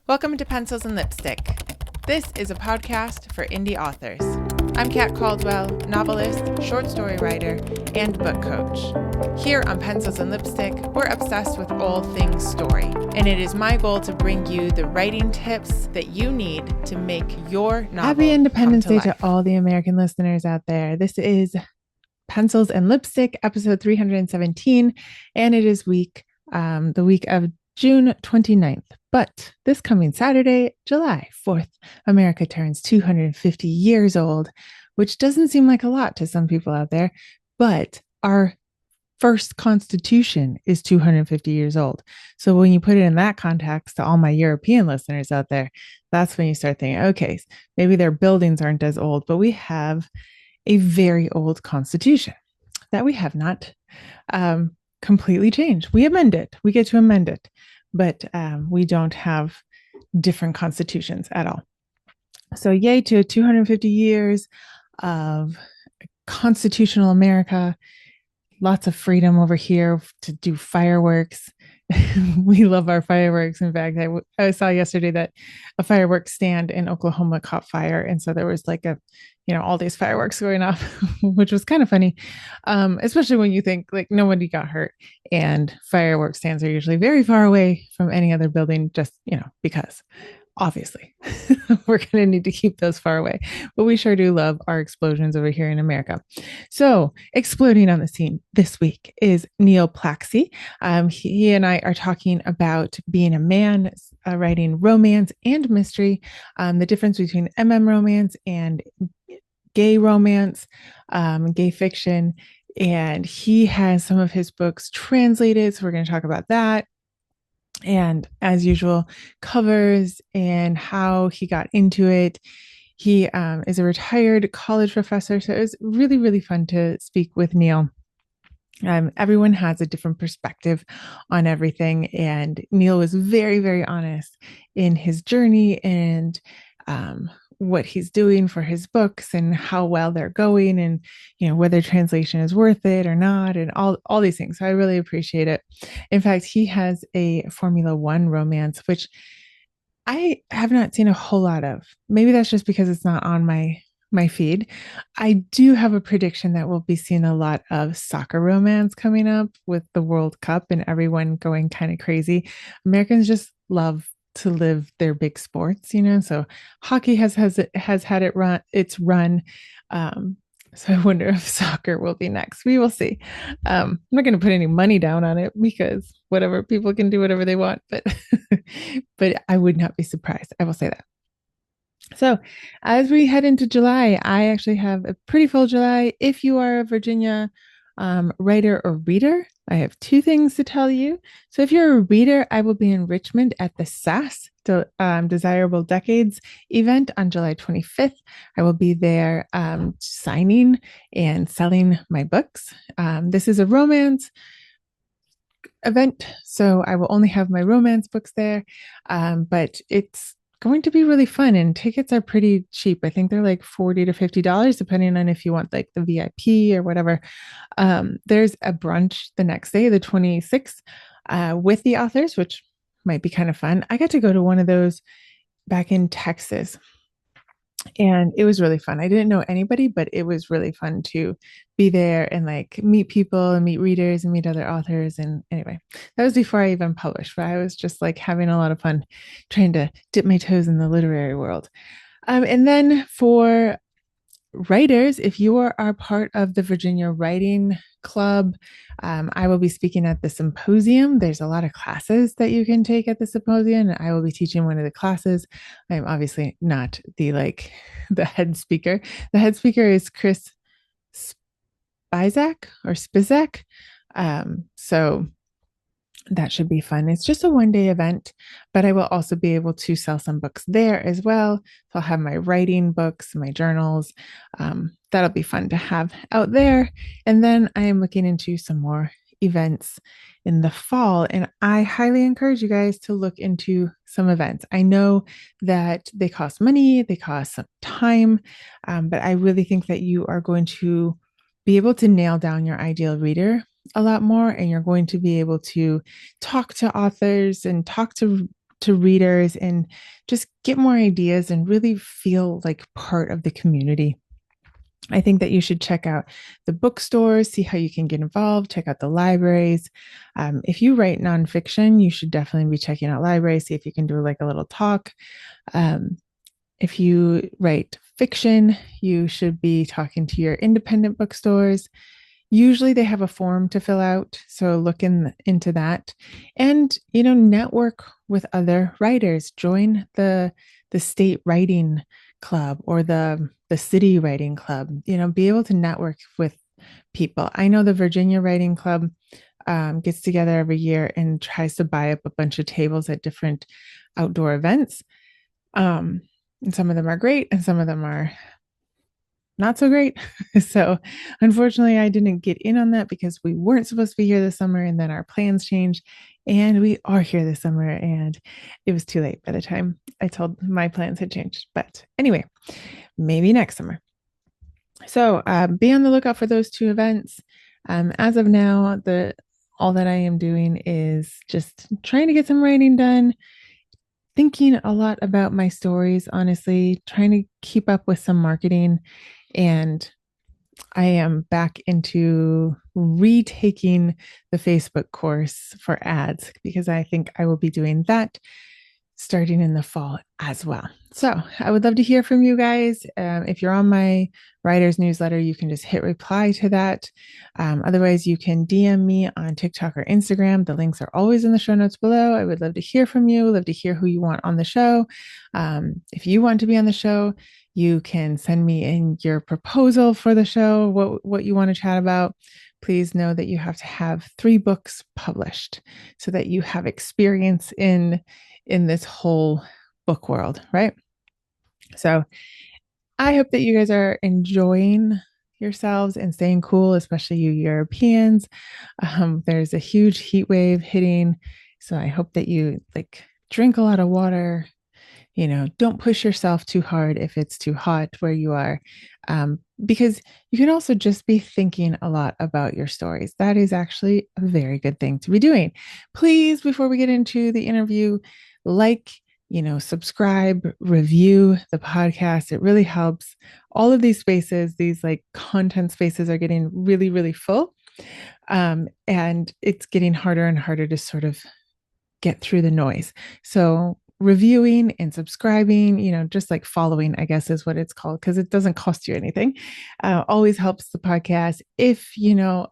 Welcome to Pencils and Lipstick. This is a podcast for indie authors. I'm Kat Caldwell, novelist, short story writer, and book coach. Here on Pencils and Lipstick, we're obsessed with all things story, and it is my goal to bring you the writing tips that you need to make your novel Happy Independence Day to all the American listeners out there. This is Pencils and Lipstick, episode 317, and it is the week of June 29th. But this coming Saturday, July 4th, America turns 250 years old, which doesn't seem like a lot to some people out there, but our first constitution is 250 years old. So when you put it in that context to all my European listeners out there, that's when you start thinking, okay, maybe their buildings aren't as old, but we have a very old constitution that we have not completely changed. We amend it. We get to amend it, but we don't have different constitutions at all. So yay to 250 years of constitutional America. Lots of freedom over here to do fireworks. We love our fireworks. In fact, I saw yesterday that a fireworks stand in Oklahoma caught fire. And so there was all these fireworks going off, which was kind of funny, especially when you think like nobody got hurt. And fireworks stands are usually very far away from any other building, just, because obviously we're going to need to keep those far away, but we sure do love our explosions over here in America. So exploding on the scene this week is Neil Plakcy. He and I are talking about being a man, writing romance and mystery, the difference between romance and gay romance, gay fiction. And he has some of his books translated. So we're going to talk about that. And as usual, covers and how he got into it. He is a retired college professor, so it was really, really fun to speak with Neil. Everyone has a different perspective on everything, and Neil was very, very honest in his journey and what he's doing for his books and how well they're going, and whether translation is worth it or not, and all these things. So I really appreciate it. In fact, he has a Formula One romance, which I have not seen a whole lot of. Maybe that's just because it's not on my feed. I do have a prediction that we'll be seeing a lot of soccer romance coming up with the World Cup and everyone going kind of crazy. Americans just love to live their big sports, so hockey has had its run. So I wonder if soccer will be next. We will see. I'm not going to put any money down on it because whatever, people can do whatever they want, but but I would not be surprised. I will say that. So as we head into July, I actually have a pretty full July. If you are a Virginia writer or reader, I have two things to tell you. So if you're a reader, I will be in Richmond at the SAS Desirable Decades event on July 25th. I will be there signing and selling my books. This is a romance event, so I will only have my romance books there, but it's going to be really fun, and tickets are pretty cheap. I think they're like $40 to $50 depending on if you want like the VIP or whatever. There's a brunch the next day, the 26th, with the authors, which might be kind of fun. I got to go to one of those back in Texas, and it was really fun. I didn't know anybody, but it was really fun to be there and like meet people and meet readers and meet other authors. And anyway, that was before I even published, but I was just like having a lot of fun trying to dip my toes in the literary world. And then for writers, if you are part of the Virginia Writing Club, I will be speaking at the symposium. There's a lot of classes that you can take at the symposium, and I will be teaching one of the classes. I'm obviously not the head speaker. The head speaker is Chris Spizak. So that should be fun. It's just a one-day event, but I will also be able to sell some books there as well. So I'll have my writing books, my journals. That'll be fun to have out there. And then I am looking into some more events in the fall, and I highly encourage you guys to look into some events. I know that they cost money, they cost some time, but I really think that you are going to be able to nail down your ideal reader a lot more, and you're going to be able to talk to authors and talk to to readers and just get more ideas and really feel like part of the community. I think that you should check out the bookstores, see how you can get involved, check out the libraries. If you write nonfiction, you should definitely be checking out libraries, see if you can do like a little talk. Um, if you write fiction, you should be talking to your independent bookstores. Usually they have a form to fill out, so look into that. And, network with other writers. Join the state writing club or the city writing club. Be able to network with people. I know the Virginia Writing Club gets together every year and tries to buy up a bunch of tables at different outdoor events. And some of them are great and some of them are not so great. So unfortunately, I didn't get in on that because we weren't supposed to be here this summer and then our plans changed and we are here this summer and it was too late by the time I told my plans had changed. But anyway, maybe next summer. So be on the lookout for those two events. As of now, all that I am doing is just trying to get some writing done, thinking a lot about my stories, honestly, trying to keep up with some marketing. And I am back into retaking the Facebook course for ads because I think I will be doing that starting in the fall as well. So I would love to hear from you guys. If you're on my writer's newsletter, you can just hit reply to that. Otherwise, you can DM me on TikTok or Instagram. The links are always in the show notes below. I would love to hear from you, love to hear who you want on the show. If you want to be on the show, you can send me in your proposal for the show, what you want to chat about. Please know that you have to have 3 books published so that you have experience in this whole book world, right? So I hope that you guys are enjoying yourselves and staying cool, especially you Europeans. There's a huge heat wave hitting. So I hope that you drink a lot of water, don't push yourself too hard if it's too hot where you are, because you can also just be thinking a lot about your stories. That is actually a very good thing to be doing. Please, before we get into the interview, subscribe, review the podcast. It really helps. All of these spaces, these content spaces are getting really, really full. And it's getting harder and harder to sort of get through the noise. So reviewing and subscribing, just following, I guess is what it's called, because it doesn't cost you anything. Always helps the podcast. If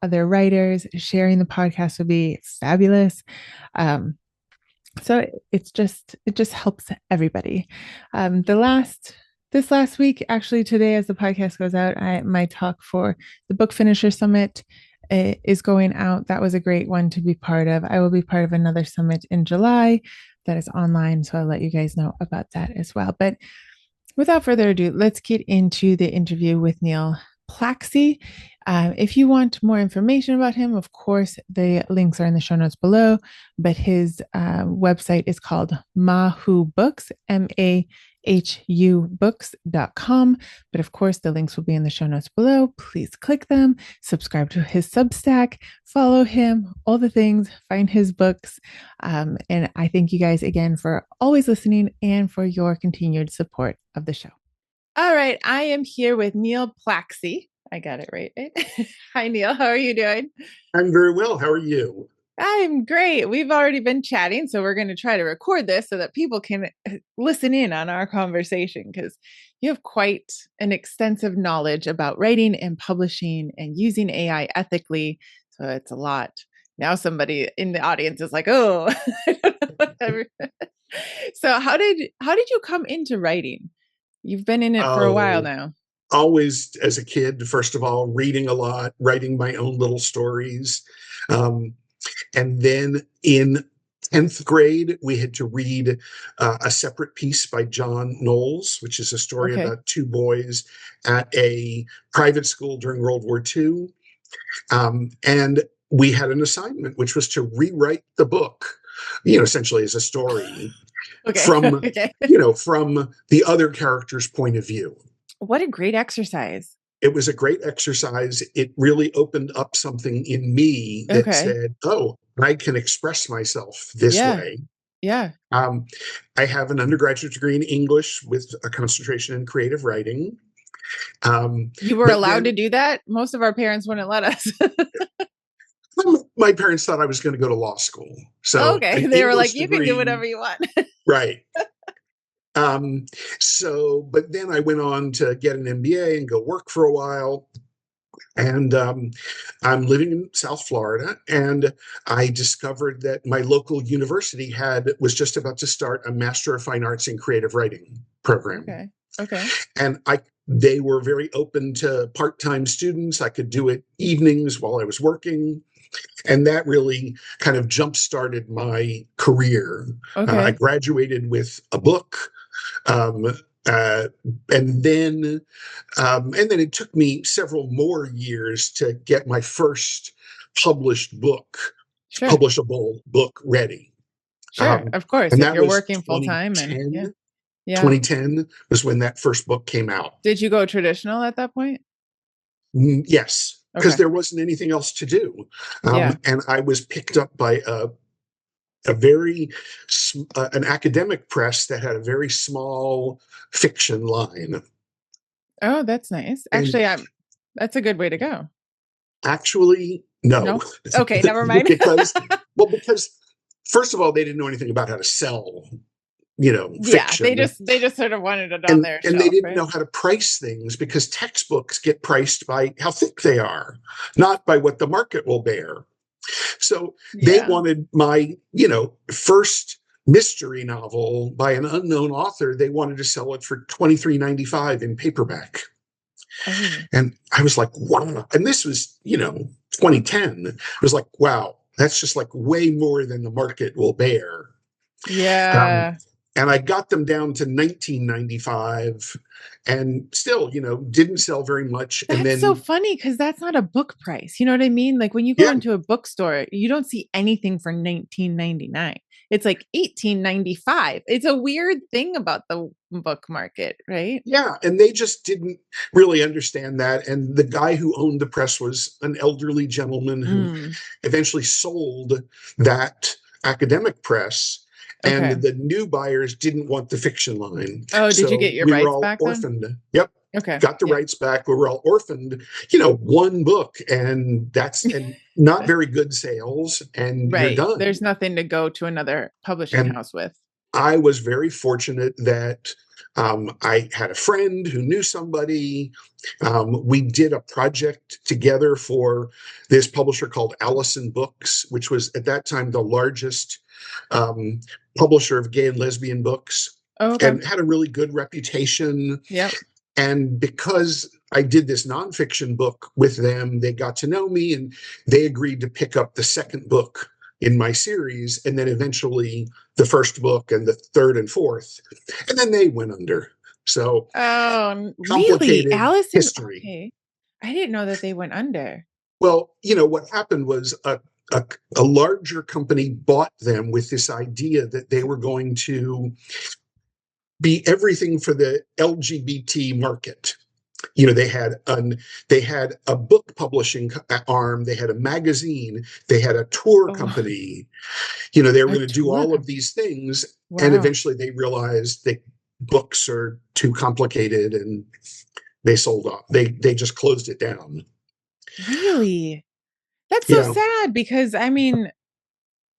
other writers, sharing the podcast would be fabulous. So it just helps everybody. This last week, actually today, as the podcast goes out, my talk for the Book Finisher Summit is going out. That was a great one to be part of. I will be part of another summit in July that is online, so I'll let you guys know about that as well. But without further ado, let's get into the interview with Neil Plakcy. If you want more information about him, of course, the links are in the show notes below, but his website is called Mahu Books, mahubooks.com. But of course, the links will be in the show notes below. Please click them, subscribe to his Substack, follow him, all the things, find his books. And I thank you guys again for always listening and for your continued support of the show. All right, I am here with Neil Plakcy. I got it right. Hi, Neil. How are you doing? I'm very well. How are you? I'm great. We've already been chatting, so we're going to try to record this so that people can listen in on our conversation, because you have quite an extensive knowledge about writing and publishing and using AI ethically. So it's a lot. Now somebody in the audience is like, "Oh." So how did you come into writing? You've been in it for a while now. Always as a kid, first of all, reading a lot, writing my own little stories. And then in 10th grade, we had to read a separate piece by John Knowles, which is a story about 2 boys at a private school during World War II. And we had an assignment, which was to rewrite the book, essentially as a story from, from the other character's point of view. What a great exercise. It was a great exercise. It really opened up something in me that said, oh, I can express myself this way. Yeah. I have an undergraduate degree in English with a concentration in creative writing. You were But allowed to then do that? Most of our parents wouldn't let us. my parents thought I was going to go to law school. So Okay. an They were like, English you can do degree, whatever you want. right. But then I went on to get an MBA and go work for a while. And I'm living in South Florida, and I discovered that my local university was just about to start a Master of Fine Arts in Creative Writing program. Okay. Okay. And they were very open to part-time students. I could do it evenings while I was working. And that really kind of jump-started my career. I Okay. graduated with a book. Um, uh, and then it took me several more years to get my first published book, Sure. publishable book ready. Sure. Of course. And If that you're was working full time and 2010. yeah. Yeah. 2010 was when that first book came out. Did you go traditional at that point? Yes, because Okay. there wasn't anything else to do. Yeah. And I was picked up by a very an academic press that had a very small fiction line. Oh, that's nice. And Actually, that's a good way to go. actually, no. No? Okay, never mind. because first of all, they didn't know anything about how to sell, Yeah, fiction. they just sort of wanted it on And their and shelf, they didn't right? know how to price things because textbooks get priced by how thick they are, not by what the market will bear. So they Yeah. wanted my, first mystery novel by an unknown author. They wanted to sell it for $23.95 in paperback. Oh. And I was like, wow. And this was, 2010. I was like, wow, that's just like way more than the market will bear. Yeah. And I got them down to $19.95 and still, didn't sell very much. And That's so then, funny because that's not a book price. You know what I mean? Like when you go yeah, into a bookstore, you don't see anything for $19.99. It's like $18.95. It's a weird thing about the book market, right? yeah. And they just didn't really understand that. And the guy who owned the press was an elderly gentleman who Mm, eventually sold that academic press. And okay. the new buyers didn't want the fiction line. Oh, did you So get your we were rights all back then? orphaned. Yep. Okay. Got the Yeah. rights back. We were all orphaned, one book, and not very good sales, and you're Right. done. There's nothing to go to another publishing And house with. I was very fortunate that I had a friend who knew somebody. We did a project together for this publisher called Allison Books, which was at that time the largest um, publisher of gay and lesbian books, Oh, okay. and had a really good reputation. Yep. And because I did this nonfiction book with them, they got to know me and they agreed to pick up the second book in my series, and then eventually the first book and the third and fourth. And then they went under. So Oh, really? complicated Allison? history. Okay. I didn't know that they went under. Well, what happened was a larger company bought them with this idea that they were going to be everything for the LGBT market. They had a book publishing arm, they had a magazine, they had a tour Oh, company. They were a going to do all tour. of these things, and Wow. eventually they realized that books are too complicated, and they sold off. They just closed it down. Really? That's You so know, sad because I mean,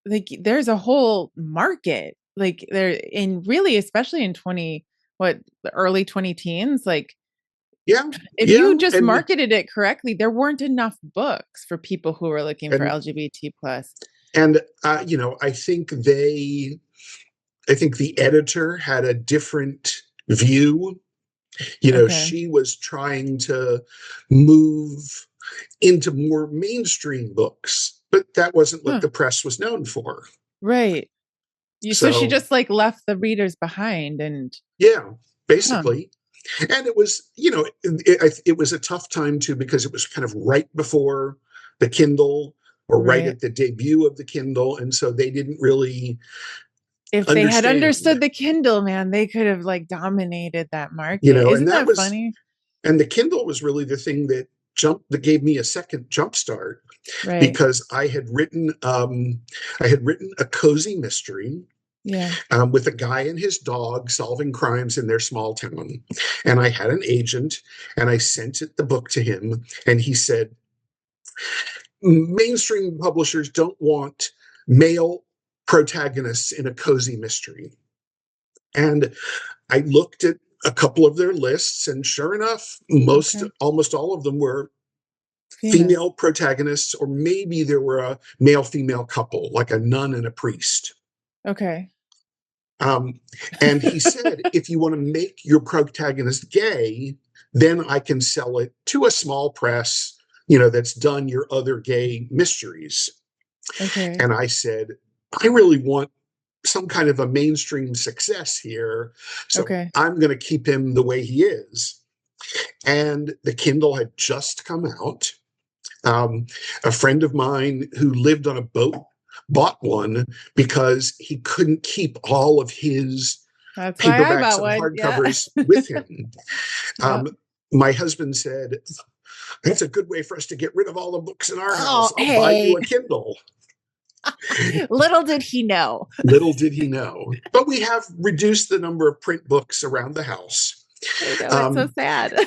like there's a whole market like there in really especially in the early 20 teens like yeah, if yeah, you just marketed it correctly there weren't enough books for people who were looking for and LGBT plus. and I think the editor had a different view. Okay. She was trying to move into more mainstream books, but that wasn't what Huh. the press was known for. Right. So she So, just like left the readers behind and yeah, huh. basically. And it was, it was a tough time too, because it was kind of right before the Kindle, or right Right. at the debut of the Kindle. And so they didn't really If they had understand, understood the Kindle, man, they could have like dominated that market. and Isn't that that was, funny? and the Kindle was really the thing that gave me a second jump start, Right. because I had written a cozy mystery. Yeah. with a guy and his dog solving crimes in their small town. And I had an agent, and I sent the book to him, and he said, mainstream publishers don't want male protagonists in a cozy mystery. And I looked at a couple of their lists, and sure enough, almost all of them were female protagonists, or maybe there were a male-female couple, like a nun and a priest. Okay. And he said, if you want to make your protagonist gay, then I can sell it to a small press, that's done your other gay mysteries. Okay. And I said, I really want some kind of a mainstream success here. So I'm going to keep him the way he is. And the Kindle had just come out. A friend of mine who lived on a boat bought one because he couldn't keep all of his paperbacks and hardcovers with him. My husband said, that's a good way for us to get rid of all the books in our house. I'll buy you a Kindle. Little did he know. Little did he know. But we have reduced the number of print books around the house. I know, it's so sad.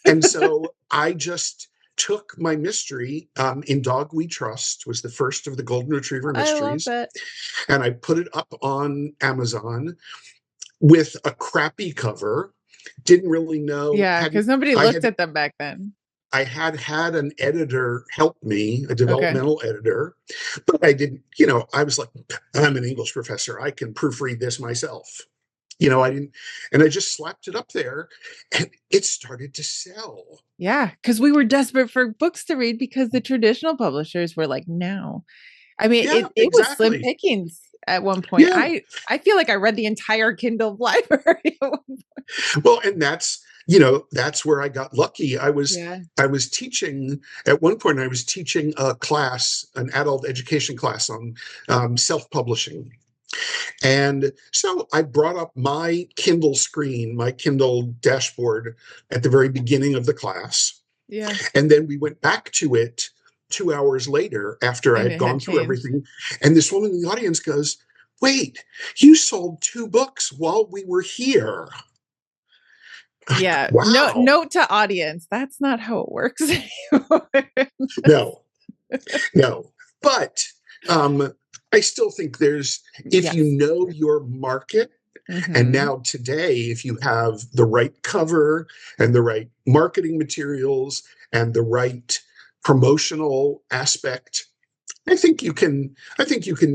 And so I just took my mystery, In Dog We Trust was the first of the Golden Retriever mysteries. I love it. And I put it up on Amazon with a crappy cover. Didn't really know. Yeah, because nobody looked at them back then. I had an editor help me, a developmental editor, but I didn't, I was like, I'm an English professor. I can proofread this myself. I didn't, and I just slapped it up there, and it started to sell. Yeah, because we were desperate for books to read because the traditional publishers were like, no. I mean, it was slim pickings at one point. Yeah. I feel like I read the entire Kindle library. Well, and that's where I got lucky. I was teaching at one point. I was teaching a class, an adult education class on self-publishing. And so I brought up my Kindle screen, my Kindle dashboard at the very beginning of the class. Yeah. And then we went back to it 2 hours later after I had gone through everything. And this woman in the audience goes, wait, you sold 2 books while we were here. Yeah. Wow. Note to audience. That's not how it works anymore. No. But I still think if you know your market, and now today, if you have the right cover and the right marketing materials and the right promotional aspect, I think you can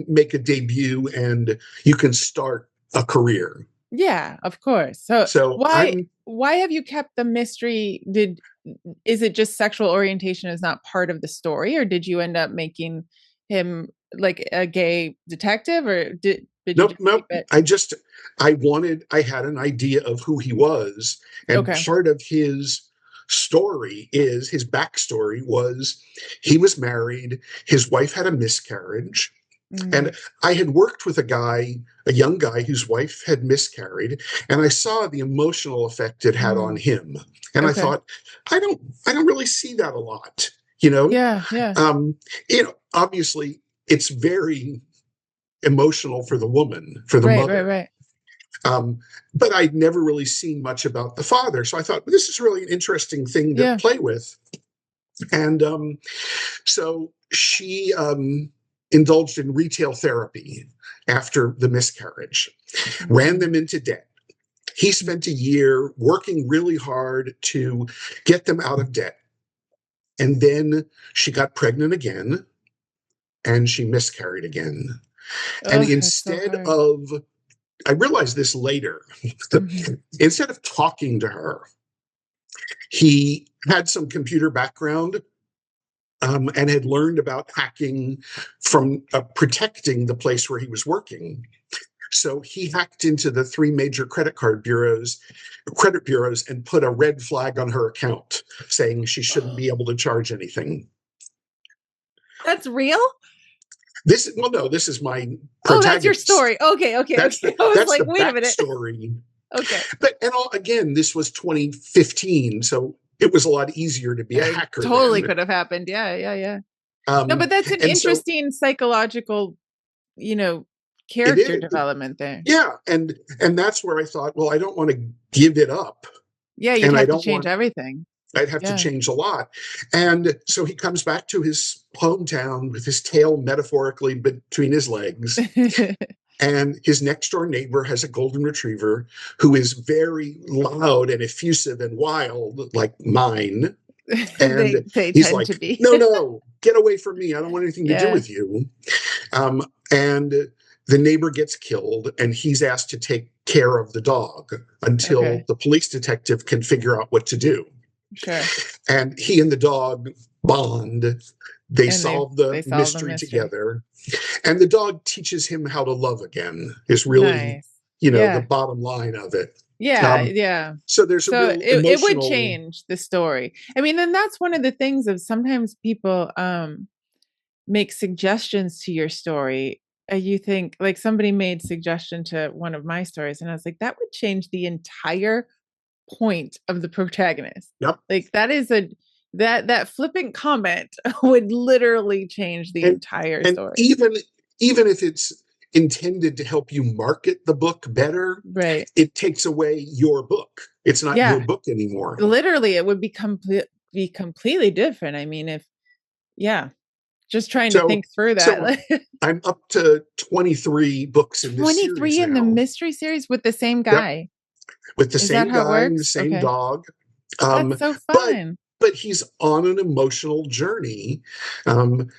make a debut and you can start a career. Yeah, of course. So why have you kept the mystery? Is it just sexual orientation is not part of the story, or did you end up making him like a gay detective, or did Nope. I had an idea of who he was, and part of his story is his backstory was he was married, his wife had a miscarriage, and I had worked with a young guy whose wife had miscarried, and I saw the emotional effect it had on him, and I thought, I don't really see that a lot, Yeah. Obviously it's very emotional for the woman, for the mother. Right. But I'd never really seen much about the father. So I thought, well, this is really an interesting thing to play with. And so she indulged in retail therapy after the miscarriage, ran them into debt. He spent a year working really hard to get them out of debt. And then she got pregnant again, and she miscarried again. And instead of, I realized this later, instead of talking to her, he had some computer background and had learned about hacking from protecting the place where he was working. So he hacked into the 3 major credit bureaus and put a red flag on her account saying she shouldn't be able to charge anything. That's real? This is my protagonist. Oh, that's your story. Okay. That's I was like, the wait a minute. Story. Okay. But again, this was 2015, so it was a lot easier to be a hacker. Totally could have happened. Yeah. No, but that's an interesting psychological, character development there. Yeah, and that's where I thought, well, I don't want to give it up. Yeah, you'd And have to change everything. I'd have to change a lot. And so he comes back to his hometown with his tail metaphorically between his legs. And his next door neighbor has a golden retriever who is very loud and effusive and wild, like mine. And they he's tend like, to be. no, get away from me. I don't want anything to do with you. And the neighbor gets killed, and he's asked to take care of the dog until the police detective can figure out what to do. Sure. And he and the dog bond. They solve the mystery together. And the dog teaches him how to love again, is really, the bottom line of it. Yeah. So there's a real emotional... it would change the story. I mean, and that's one of the things of sometimes people make suggestions to your story. You think, like, somebody made suggestion to one of my stories, and I was like, that would change the entire point of the protagonist. Yep. Like, that is that flippant comment would literally change the entire story. Even if it's intended to help you market the book better, right? It takes away your book. It's not your book anymore. Literally, it would be completely different. I mean, just trying to think through that. So I'm up to 23 books in this series 23 in the mystery series with the same guy. Yep. With the same guy and the same dog. That's so fun. But he's on an emotional journey. And,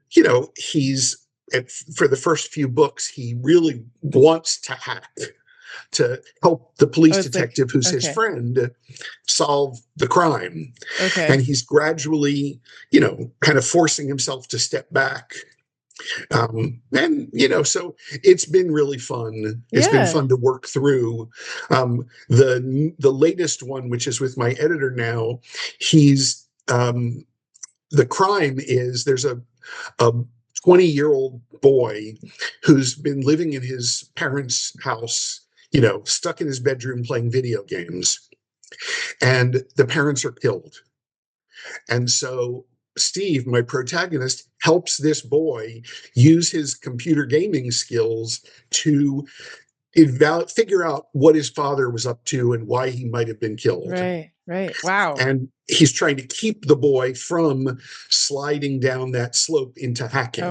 he's, for the first few books, he really wants to hack to help the police detective, who's his friend, solve the crime. And he's gradually, kind of forcing himself to step back. So it's been really fun. It's been fun to work through. The latest one, which is with my editor now, he's the crime is there's a 20-year-old boy who's been living in his parents' house, stuck in his bedroom playing video games, and the parents are killed. And so Steve, my protagonist, helps this boy use his computer gaming skills to figure out what his father was up to and why he might have been killed. Right. Wow. And he's trying to keep the boy from sliding down that slope into hacking.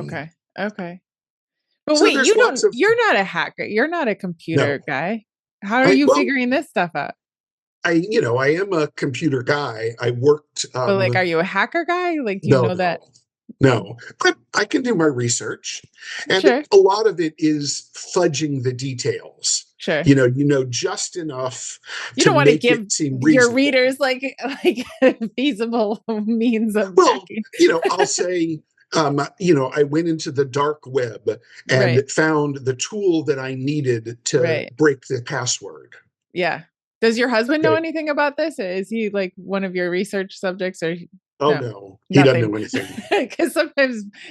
Okay. But so wait, you're not a hacker. You're not a computer guy. How are you figuring this stuff out? I am a computer guy. I worked. But are you a hacker guy? Like, do you know that? No, but I can do my research, and a lot of it is fudging the details. Sure, just enough. You don't want to give your readers like feasible means of. Well, I'll say. I went into the dark web and found the tool that I needed to break the password. Yeah. Does your husband know anything about this? Is he like one of your research subjects, or? No, he doesn't know anything. Because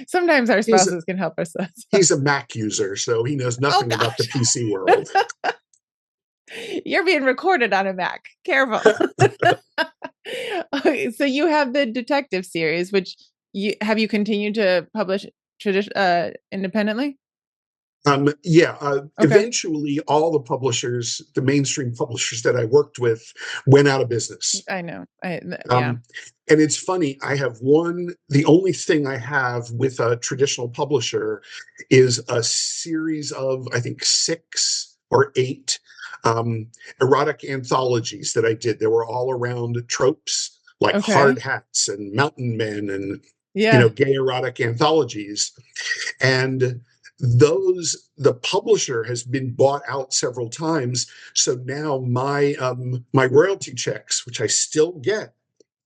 sometimes our spouses can help us. He's a Mac user, so he knows nothing about the PC world. You're being recorded on a Mac. Careful. Okay, so you have the detective series, which have you continued to publish independently? Eventually all the publishers, the mainstream publishers that I worked with, went out of business. I know. And it's funny, the only thing I have with a traditional publisher is a series of, I think, 6 or 8 erotic anthologies that I did. They were all around tropes, like hard hats and mountain men and, gay erotic anthologies. And the publisher has been bought out several times. So now my royalty checks, which I still get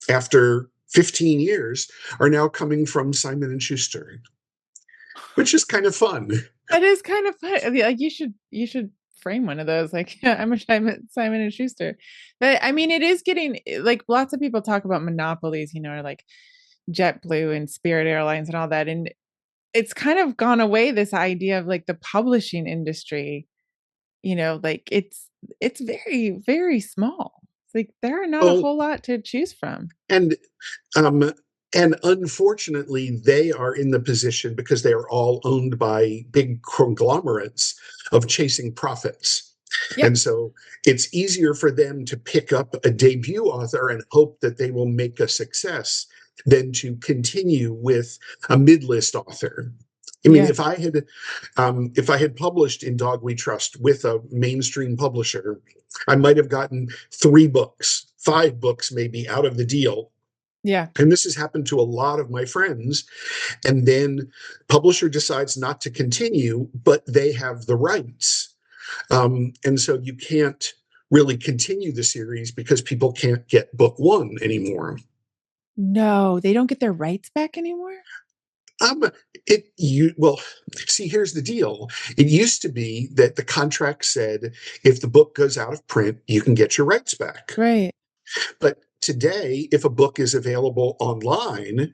after 15 years, are now coming from Simon & Schuster, which is kind of fun. That is kind of fun. I mean, like, you should frame one of those. Like, I'm a Simon & Schuster. But I mean, it is getting, like, lots of people talk about monopolies, or like JetBlue and Spirit Airlines and all that. And it's kind of gone away, this idea of like the publishing industry, like it's very, very small. It's like there are not a whole lot to choose from. And And unfortunately, they are in the position, because they are all owned by big conglomerates, of chasing profits. Yep. And so it's easier for them to pick up a debut author and hope that they will make a success than to continue with a mid-list author. I mean, Yeah. if I had published In Dog We Trust with a mainstream publisher, I might have gotten 3 books, 5 books maybe out of the deal. Yeah. And this has happened to a lot of my friends. And then publisher decides not to continue, but they have the rights. And so you can't really continue the series because people can't get book 1 anymore. No, they don't get their rights back anymore? Um, well, see, here's the deal. It used to be that the contract said if the book goes out of print, you can get your rights back. Right. But today, if a book is available online,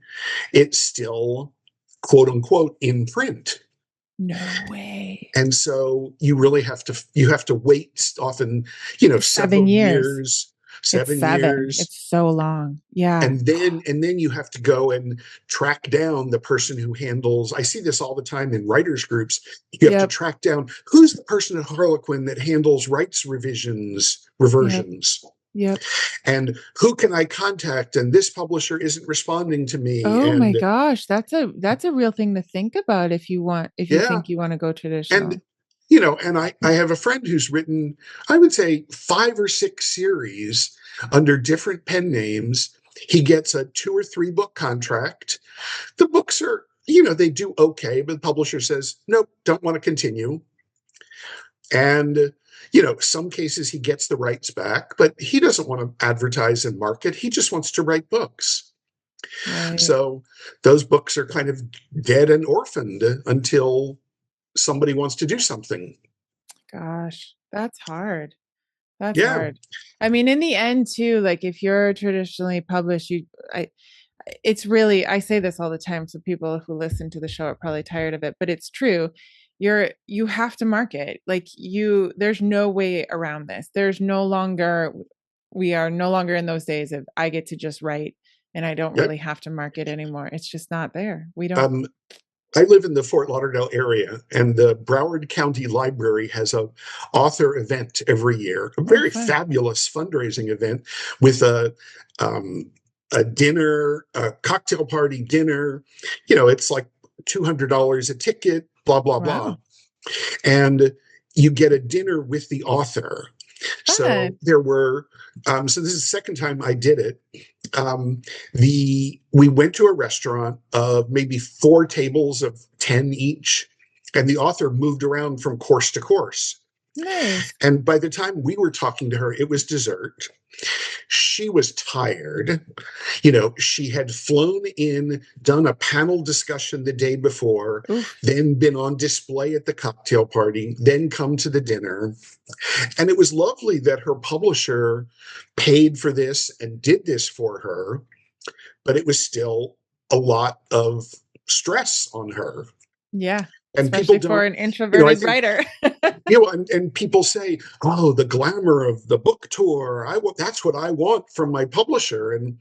it's still quote unquote in print. No way. And so you have to wait often, It's several 7 years. years, It's 7 7. years. It's so long. Yeah. And then you have to go and track down the person who handles. I see this all the time in writers groups. You have to Yep. track down who's the person at Harlequin that handles rights reversions. Yep. And who can I contact? And this publisher isn't responding to me. Oh my And gosh, that's a real thing to think about if you yeah, think you want to go traditional. and and I have a friend who's written, I would say, 5 or 6 series under different pen names. He gets a 2 or 3 book contract. The books are, they do okay, but the publisher says, nope, don't want to continue. And, some cases he gets the rights back, but he doesn't want to advertise and market. He just wants to write books. Right. So those books are kind of dead and orphaned until somebody wants to do something. Gosh, that's hard. That's Yeah. hard. I mean, in the end too, like if you're traditionally published, it's really, I say this all the time, so people who listen to the show are probably tired of it, but it's true. You have to market. Like there's no way around this. We are no longer in those days of I get to just write and I don't really have to market anymore. It's just not there. We don't. I live in the Fort Lauderdale area, and the Broward County Library has a author event every year, a very fabulous fundraising event with a dinner, a cocktail party dinner. It's like $200 a ticket, blah, blah, blah. And you get a dinner with the author. So there were, so this is the second time I did it. We went to a restaurant of maybe 4 tables of 10 each, and the author moved around from course to course. Nice. And by the time we were talking to her, it was dessert. She was tired. She had flown in, done a panel discussion the day before, then been on display at the cocktail party, then come to the dinner. And it was lovely that her publisher paid for this and did this for her, but it was still a lot of stress on her. Yeah. And especially for an introverted writer. And people say, oh, the glamour of the book tour. That's what I want from my publisher. And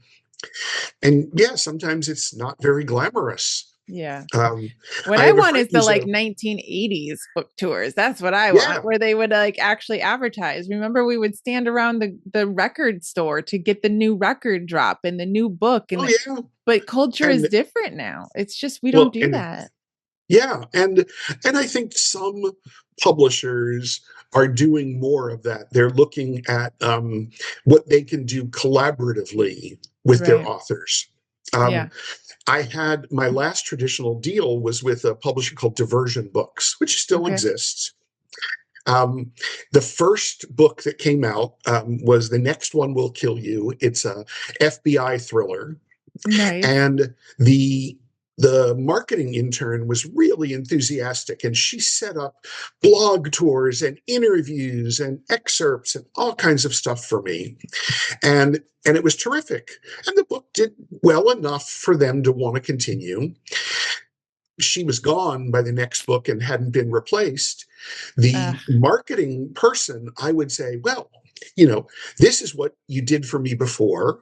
yeah, sometimes it's not very glamorous. Yeah. What I want is the 1980s book tours. That's what I want, where they would actually advertise. Remember, we would stand around the record store to get the new record drop and the new book. But culture is different now. It's just, we don't do that. Yeah. And I think some publishers are doing more of that. They're looking at what they can do collaboratively with their authors. I had my last traditional deal was with a publisher called Diversion Books, which still exists. The first book that came out was The Next One Will Kill You. It's a FBI thriller. Nice. And the marketing intern was really enthusiastic, and she set up blog tours and interviews and excerpts and all kinds of stuff for me. And it was terrific. And the book did well enough for them to want to continue. She was gone by the next book and hadn't been replaced. The marketing person, I would say, well, this is what you did for me before.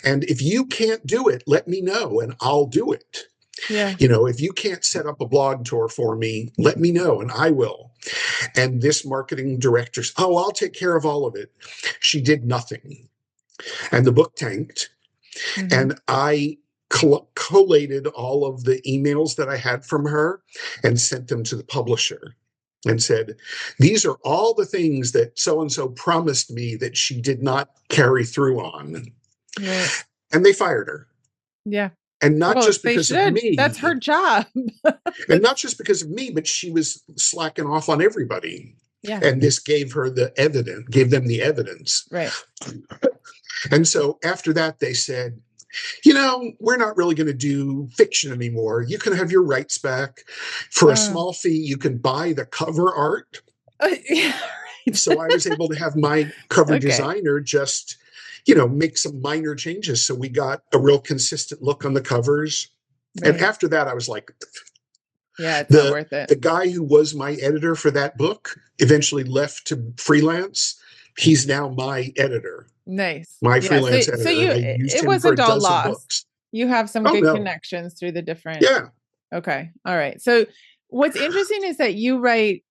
And if you can't do it, let me know and I'll do it. Yeah. If you can't set up a blog tour for me, let me know and I will. And this marketing director, oh, I'll take care of all of it. She did nothing. And the book tanked. Mhm. And I collated all of the emails that I had from her and sent them to the publisher and said, these are all the things that so-and-so promised me that she did not carry through on. Right. And they fired her. Yeah. And not Well, just they because of should. me. That's her job. And not just because of me, but she was slacking off on everybody. Yeah. And this gave her the evidence, gave them the evidence. Right. And so after that, they said, we're not really going to do fiction anymore. You can have your rights back. For a small fee, you can buy the cover art. Yeah, right. So I was able to have my cover designer just, make some minor changes. So we got a real consistent look on the covers. Right. And after that, I was like, yeah, it's not worth it. The guy who was my editor for that book eventually left to freelance. He's now my editor. Nice. My freelance editor. So it wasn't all lost. Books. You have some good connections through the different. Yeah. Okay. All right. So what's interesting is that you write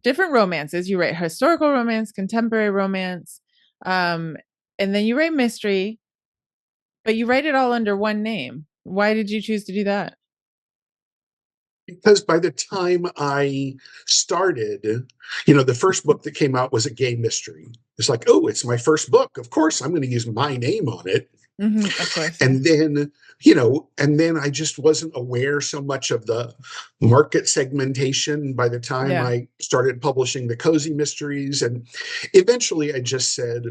different romances. You write historical romance, contemporary romance, and then you write mystery, but you write it all under one name. Why did you choose to do that? Because by the time I started, the first book that came out was a gay mystery. It's like, oh, it's my first book. Of course, I'm going to use my name on it. Mm-hmm, of course. And then, I just wasn't aware so much of the market segmentation by the time I started publishing the cozy mysteries. And eventually I just said,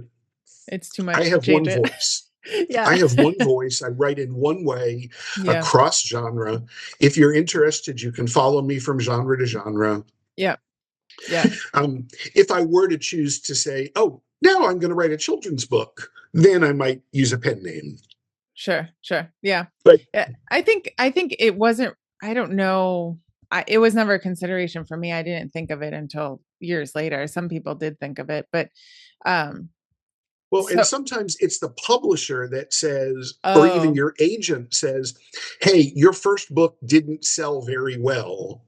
it's too much. I have one voice. Yeah. I have one voice. I write in one way across genre. If you're interested, you can follow me from genre to genre. Yeah. Yeah. If I were to choose to say, oh, now I'm going to write a children's book, then I might use a pen name. Sure. Yeah. But I think it wasn't, I don't know. It was never a consideration for me. I didn't think of it until years later. Some people did think of it, but, and sometimes it's the publisher that says, or even your agent says, hey, your first book didn't sell very well.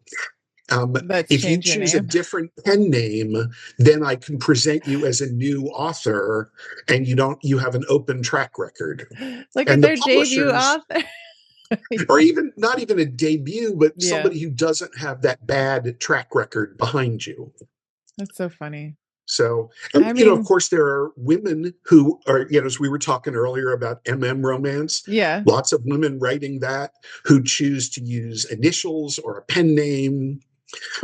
If you choose a different pen name, then I can present you as a new author and you have an open track record. Like if their debut author. Or even not even a debut, but somebody who doesn't have that bad track record behind you. That's so funny. So, of course, there are women who are, as we were talking earlier about romance. Yeah. Lots of women writing that who choose to use initials or a pen name.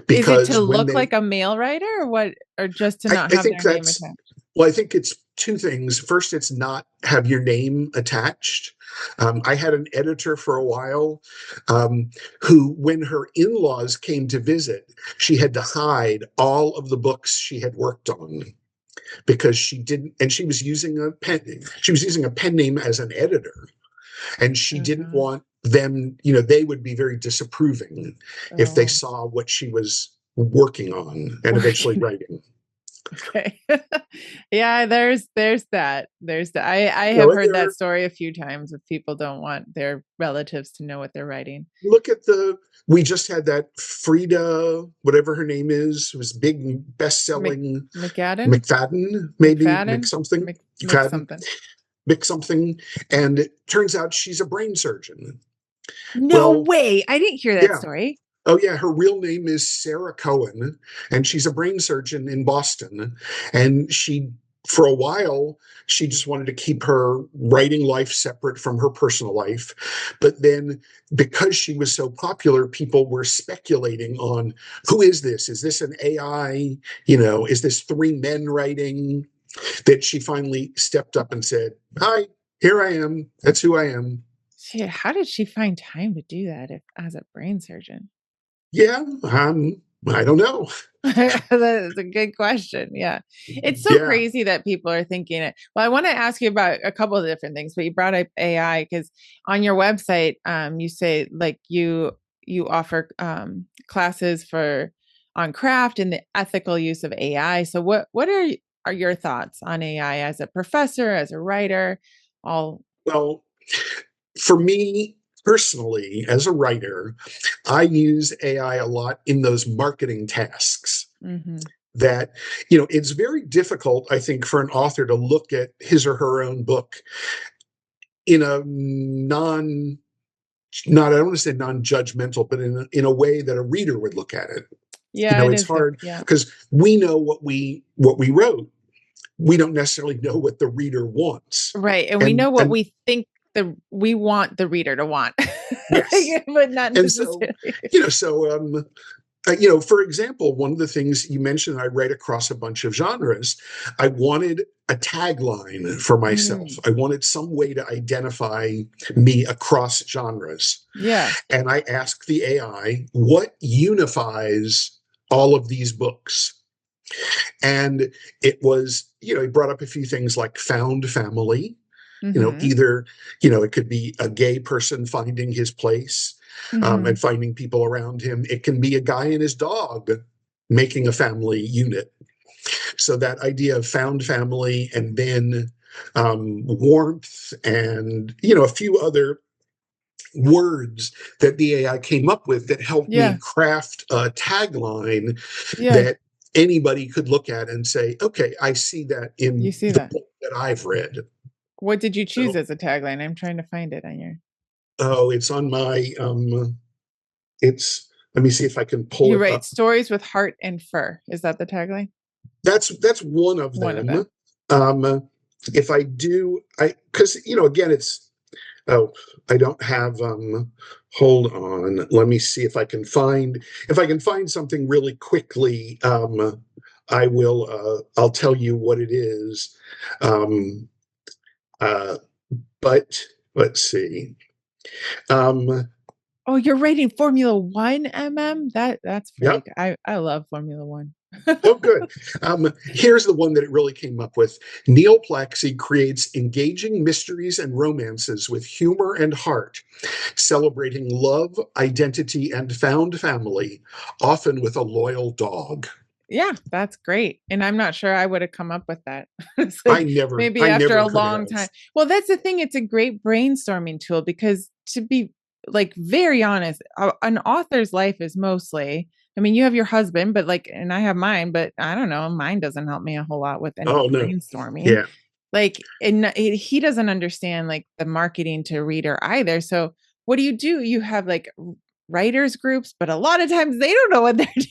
Because is it to look like a male writer or what? Or just to not have their name attached? Well, I think it's two things. First, it's not have your name attached. I had an editor for a while who, when her in-laws came to visit, she had to hide all of the books she had worked on because she didn't, and she was using a pen name as an editor, and she didn't want them, they would be very disapproving if they saw what she was working on and eventually writing. Okay. Yeah, there's that. I have heard that story a few times if people don't want their relatives to know what they're writing. Look at we just had that Frida, whatever her name is, was big best-selling McFadden, maybe McSomething. And it turns out she's a brain surgeon. No way. I didn't hear that story. Oh, yeah. Her real name is Sarah Cohen, and she's a brain surgeon in Boston. And for a while, she just wanted to keep her writing life separate from her personal life. But then because she was so popular, people were speculating on who is this? Is this an AI? Is this three men writing? That she finally stepped up and said, hi, here I am. That's who I am. Shit, how did she find time to do that as a brain surgeon? Yeah, I don't know. That's a good question. Yeah. It's so crazy that people are thinking it. Well, I want to ask you about a couple of different things, but you brought up AI because on your website, you say like you offer classes on craft and the ethical use of AI. So what are are your thoughts on AI as a professor, as a writer, all? Well, for me personally, as a writer, I use AI a lot in those marketing tasks Mm-hmm. that, it's very difficult, I think, for an author to look at his or her own book in a not I don't want to say non-judgmental, but in a way that a reader would look at it. Yeah, it It's is. hard Yeah. because we know what we wrote. We don't necessarily know what the reader wants. Right. And we know what we think we want the reader to want. Yes. But not And so, necessarily. for example, one of the things you mentioned, I write across a bunch of genres. I wanted a tagline for myself. I wanted some way to identify me across genres. Yeah. And I asked the AI, what unifies all of these books? And it brought up a few things like found family, Mm-hmm. either, it could be a gay person finding his place, Mm-hmm. and finding people around him. It can be a guy and his dog making a family unit. So that idea of found family, and then warmth, and, a few other words that the AI came up with that helped me Yeah. craft a tagline Yeah. that anybody could look at and say, okay, I see that in You see the that. book that I've read. What did you choose So, as a tagline? I'm trying to find it on your. it's on my let me see if I can pull You it write up. stories with heart and fur. Is that the tagline? That's one of One of them. them. If I do, because again, it's I don't have hold on. Let me see if I can find something really quickly. I'll tell you what it is. Um, uh, but let's see. Um, Oh, you're writing Formula One, That's pretty yep. good. I love Formula One. Oh, good. Here's the one that it really came up with. Neil Plakcy creates engaging mysteries and romances with humor and heart, celebrating love, identity, and found family, often with a loyal dog. Yeah, that's great. And I'm not sure I would have come up with that. It's I like never, maybe I after never a could long have. time. Well, that's the thing. It's a great brainstorming tool because, to be like very honest, an author's life is mostly, I mean, you have your husband, but and I have mine, but I don't know, mine doesn't help me a whole lot with any Oh no, brainstorming. yeah. And he doesn't understand like the marketing to reader either. So what do? You have like writers groups, but a lot of times they don't know what they're doing.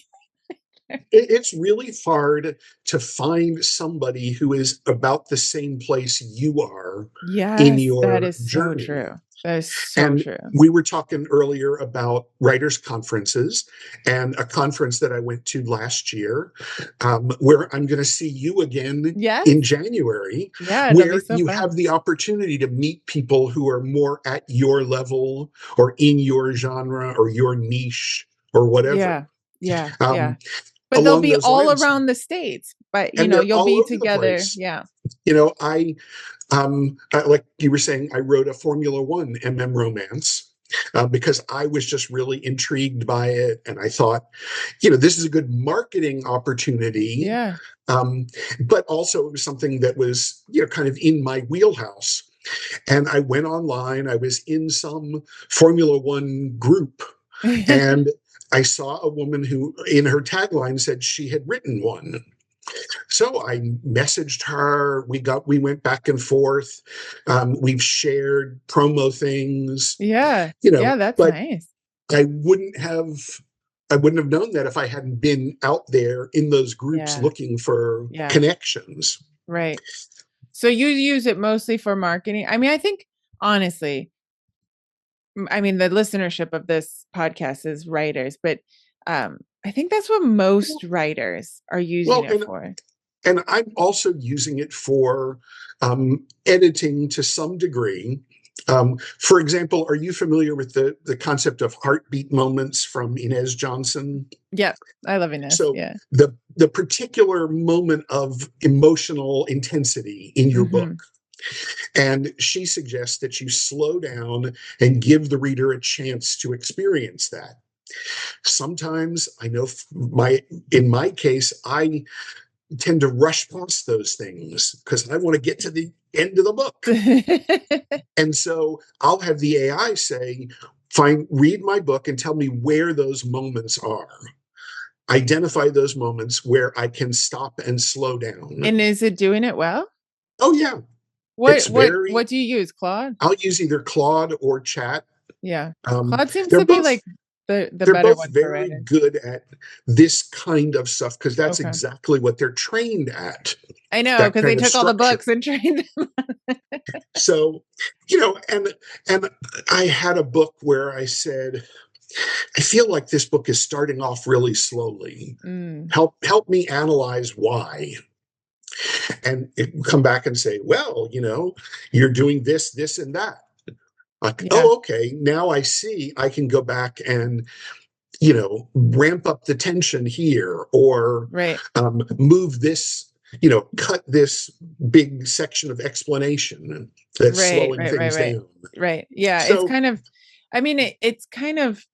It's really hard to find somebody who is about the same place you are in Yes, that your is so journey. true. That is so And true. we were talking earlier about writers' conferences, and a conference that I went to last year, where I'm going to see you again Yes. in January, Yeah, it'll be where so you fun. have the opportunity to meet people who are more at your level or in your genre or your niche or whatever. Yeah. Yeah. Yeah. Um, But they'll Along be those all lines, around the states, but and they're you'll all be over the together. place. Yeah. Like you were saying, I wrote a Formula One romance because I was just really intrigued by it, and I thought, this is a good marketing opportunity. Yeah. But also it was something that was, kind of in my wheelhouse. And I went online. I was in some Formula One group, and I saw a woman who, in her tagline, said she had written one. So I messaged her. We went back and forth. We've shared promo things, Yeah. Yeah, that's but nice. I wouldn't have I wouldn't have known that if I hadn't been out there in those groups Yeah. looking for Yeah. connections. Right. So you use it mostly for marketing. I mean, I think honestly, I mean, the listenership of this podcast is writers, but I think that's what most writers are using Well, it for. and I'm also using it for editing to some degree. For example, are you familiar with the concept of heartbeat moments from Inez Johnson? Yeah, I love Inez. So Yeah. the particular moment of emotional intensity in your Mm-hmm. book. And she suggests that you slow down and give the reader a chance to experience that. Sometimes I know in my case, I tend to rush past those things because I want to get to the end of the book. And so I'll have the AI say, read my book and tell me where those moments are. Identify those moments where I can stop and slow down. And is it doing it well? Oh, yeah. What do you use, Claude? I'll use either Claude or Chat. Yeah. Claude seems they're to be both- like the they're better both one for very writing. good at this kind of stuff because that's Okay. exactly what they're trained at. I know, that because they kind of took all the structure. books and trained them. So, and I had a book where I said, I feel like this book is starting off really slowly. Help me analyze why. And it would come back and say, well, you're doing this, this, and that. Like, oh, okay, now I see. I can go back and, ramp up the tension here, or move this, cut this big section of explanation that's slowing things down. Right. Yeah. So, it's kind of, I mean, it's kind of,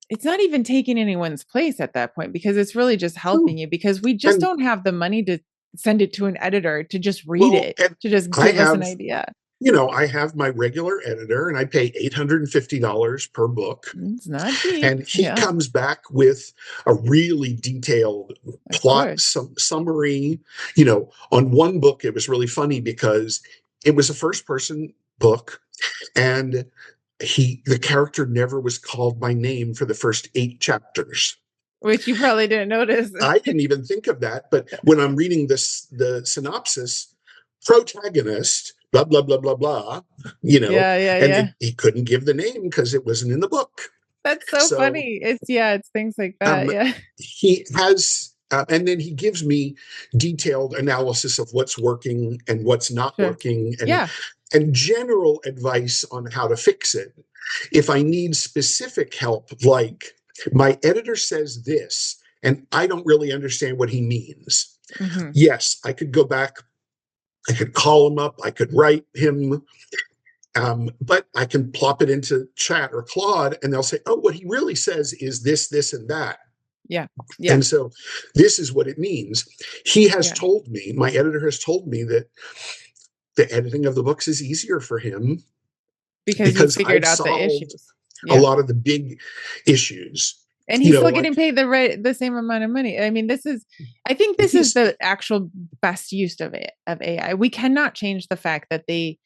it's not even taking anyone's place at that point because it's really just helping you because we just don't have the money to send it to an editor to just read it, to just give us an idea. I have my regular editor and I pay $850 per book. It's not cheap. And he comes back with a really detailed plot summary. On one book, it was really funny because it was a first person book and the character never was called by name for the first 8 chapters. Which you probably didn't notice. I didn't even think of that. But when I'm reading the synopsis, protagonist, blah, blah, blah, blah, blah, and he couldn't give the name because it wasn't in the book. That's so funny. It's things like that. He has, and then he gives me detailed analysis of what's working and what's not working, and general advice on how to fix it. If I need specific help, like my editor says this, and I don't really understand what he means. Yes, I could go back. I could call him up. I could write him. But I can plop it into Chat or Claude and they'll say, oh, what he really says is this, this, and that. Yeah. And so this is what it means. He has told me, my editor has told me that the editing of the books is easier for him because you figured out the issues. A lot of the big issues. And he's still getting paid the same amount of money. I mean, I think this is the actual best use of AI. We cannot change the fact that they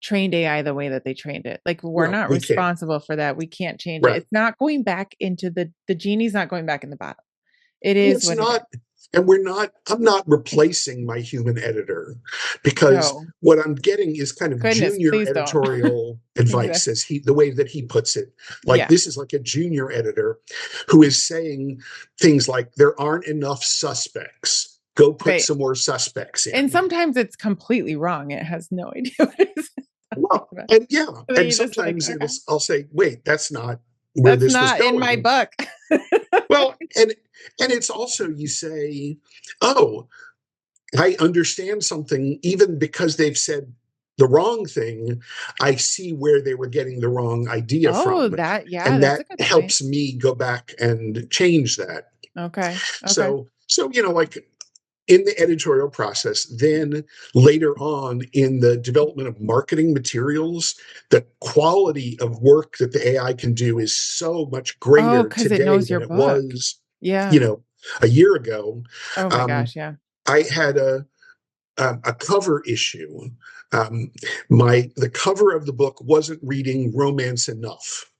trained AI the way that they trained it. Like we're not responsible for that. We can't change it. It's not going back into the genie's not going back in the bottle. It is what it is. And I'm not replacing my human editor because what I'm getting is kind of junior editorial advice as the way that he puts it. Like this is like a junior editor who is saying things like there aren't enough suspects. Go put some more suspects in. And sometimes it's completely wrong. It has no idea what it is. Well, and sometimes I'll say, wait, that's not where this was going. In my book. Well, and it's also, you say, oh, I understand something, even because they've said the wrong thing, I see where they were getting the wrong idea from. And that helps me go back and change that. Okay. So, like in the editorial process, then later on in the development of marketing materials, the quality of work that the AI can do is so much greater today than it was, a year ago. Oh my gosh. Yeah. I had a cover issue. The cover of the book wasn't reading romance enough.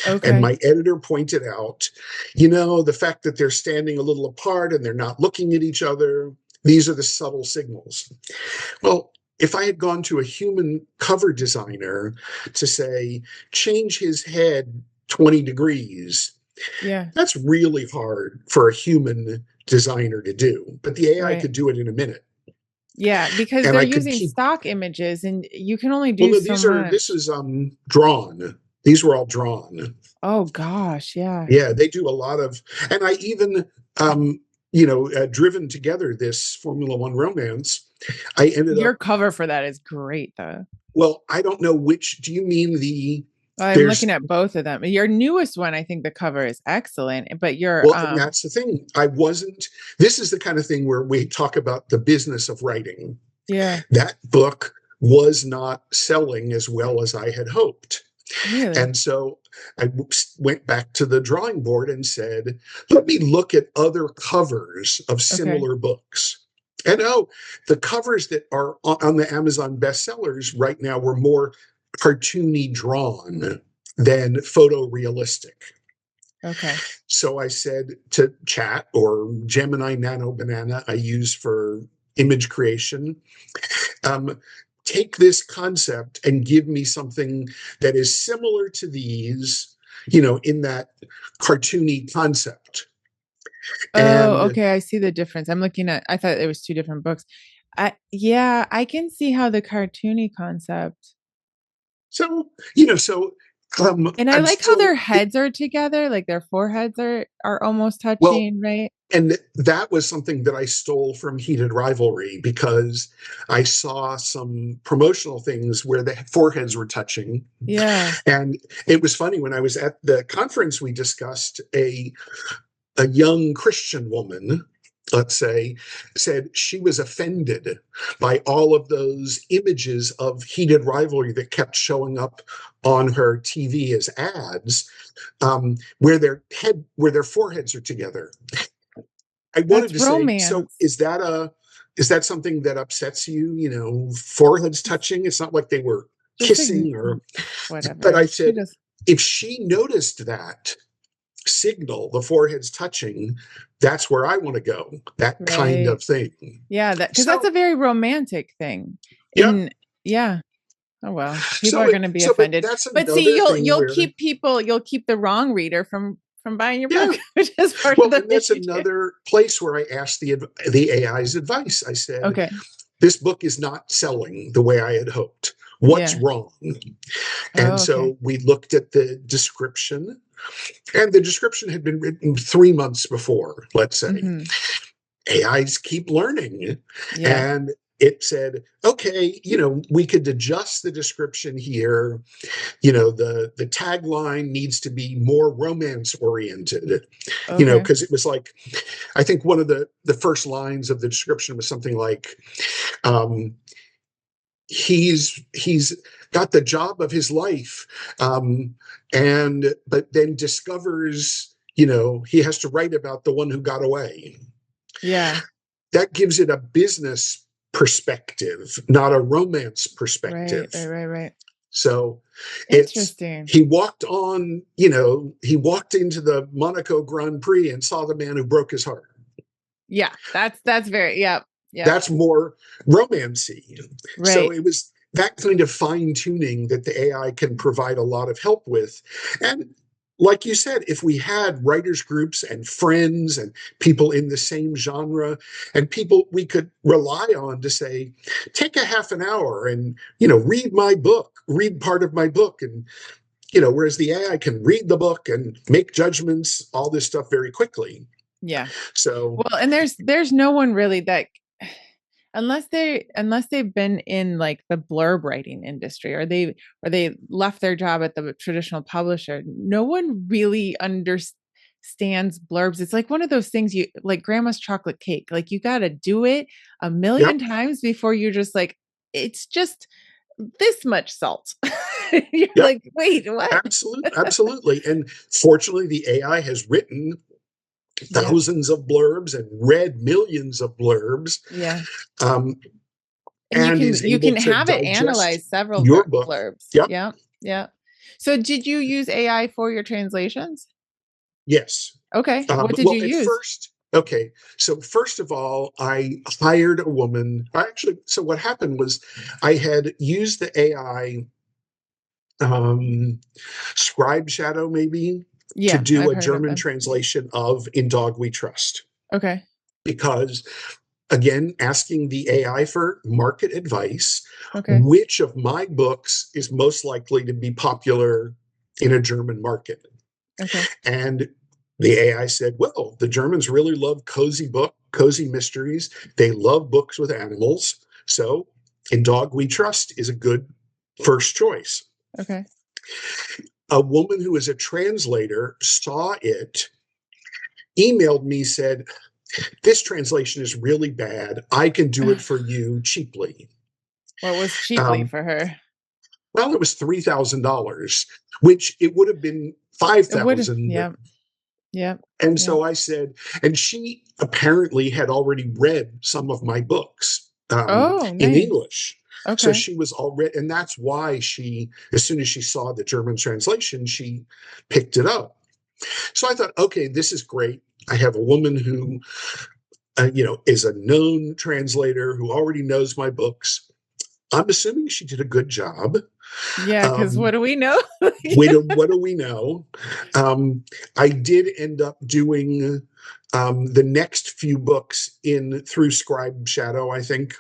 Okay. And my editor pointed out, the fact that they're standing a little apart and they're not looking at each other, these are the subtle signals. Well, if I had gone to a human cover designer to say, change his head 20 degrees, that's really hard for a human designer to do. But the AI could do it in a minute. Yeah, because they're using stock images and you can only do so much. This is drawn. These were all drawn. Oh gosh, yeah. Yeah, they do a lot of, and I even, driven together this Formula One romance. Your cover for that is great, though. Well, I don't know do you mean the I'm looking at both of them. Your newest one, I think the cover is excellent, but and that's the thing. This is the kind of thing where we talk about the business of writing. Yeah. That book was not selling as well as I had hoped. Really? And so I went back to the drawing board and said, let me look at other covers of similar books. And the covers that are on the Amazon bestsellers right now were more cartoony drawn than photorealistic. Okay. So I said to Chat, or Gemini Nano Banana, I use for image creation, take this concept and give me something that is similar to these, in that cartoony concept. Okay. I see the difference. I thought it was two different books. I can see how the cartoony concept. So, and I like how their heads are together, like their foreheads are almost touching, right? And that was something that I stole from Heated Rivalry, because I saw some promotional things where the foreheads were touching. Yeah. And it was funny, when I was at the conference, we discussed a young Christian woman, let's say, said she was offended by all of those images of Heated Rivalry that kept showing up on her TV as ads, where their foreheads are together. I wanted to say, so is that something that upsets you? Foreheads touching? It's not like they were kissing or whatever. But I said, if she noticed that signal, the foreheads touching, that's where I want to go. That kind of thing. Yeah, because that's a very romantic thing. Yeah. Oh well, people are going to be offended. But see, you'll keep the wrong reader from buying your book, which is part of the and that's another place where I asked the AI's advice. I said, okay, this book is not selling the way I had hoped. What's wrong? And so we looked at the description, and the description had been written 3 months before, let's say. AIs keep learning. And it said, okay, we could adjust the description here. The tagline needs to be more romance oriented, because it was like, I think one of the first lines of the description was something like, he's got the job of his life, but then discovers, he has to write about the one who got away. Yeah. That gives it a business perspective, not a romance perspective. Right. So interesting. He walked into the Monaco Grand Prix and saw the man who broke his heart. Yeah, that's very, yeah. That's more romancy. Right. So it was that kind of fine tuning that the AI can provide a lot of help with. And like you said, if we had writers groups and friends and people in the same genre, and people we could rely on to say, take a half an hour and, read my book, read part of my book. And, whereas the AI can read the book and make judgments, all this stuff very quickly. Yeah. So, well, and there's no one really that, unless they've been in like the blurb writing industry, or they left their job at the traditional publisher, no one really understands blurbs. It's like one of those things, you like grandma's chocolate cake, like you got to do it a million times before you're just like, it's just this much salt. You're like, wait, what? Absolutely. And fortunately, the AI has written thousands of blurbs and read millions of blurbs. Yeah. And you can have it analyze several blurbs. Yeah. So did you use AI for your translations? Yes. Okay. What did you use? So first of all, I hired a woman. So what happened was I had used the AI Scribe Shadow, maybe, to do a German translation of In Dog We Trust. Okay. Because, again, asking the AI for market advice, which of my books is most likely to be popular in a German market? Okay. And the AI said, well, the Germans really love cozy mysteries. They love books with animals. So In Dog We Trust is a good first choice. Okay. A woman who is a translator saw it, emailed me, said, "This translation is really bad. I can do it for you cheaply." What was cheaply Um, for her? well, it was $3,000, which it would have been It would. 5,000. Yep. Yep. And Yep. so I said, and she apparently had already read some of my books Oh, in nice. English. So Okay. she was already, and that's why she, as soon as she saw the German translation, she picked it up. So I thought, okay, this is great. I have a woman who, is a known translator who already knows my books. I'm assuming she did a good job. Yeah, because what do we know? What do we know? I did end up doing the next few books in through Scribe Shadow, I think.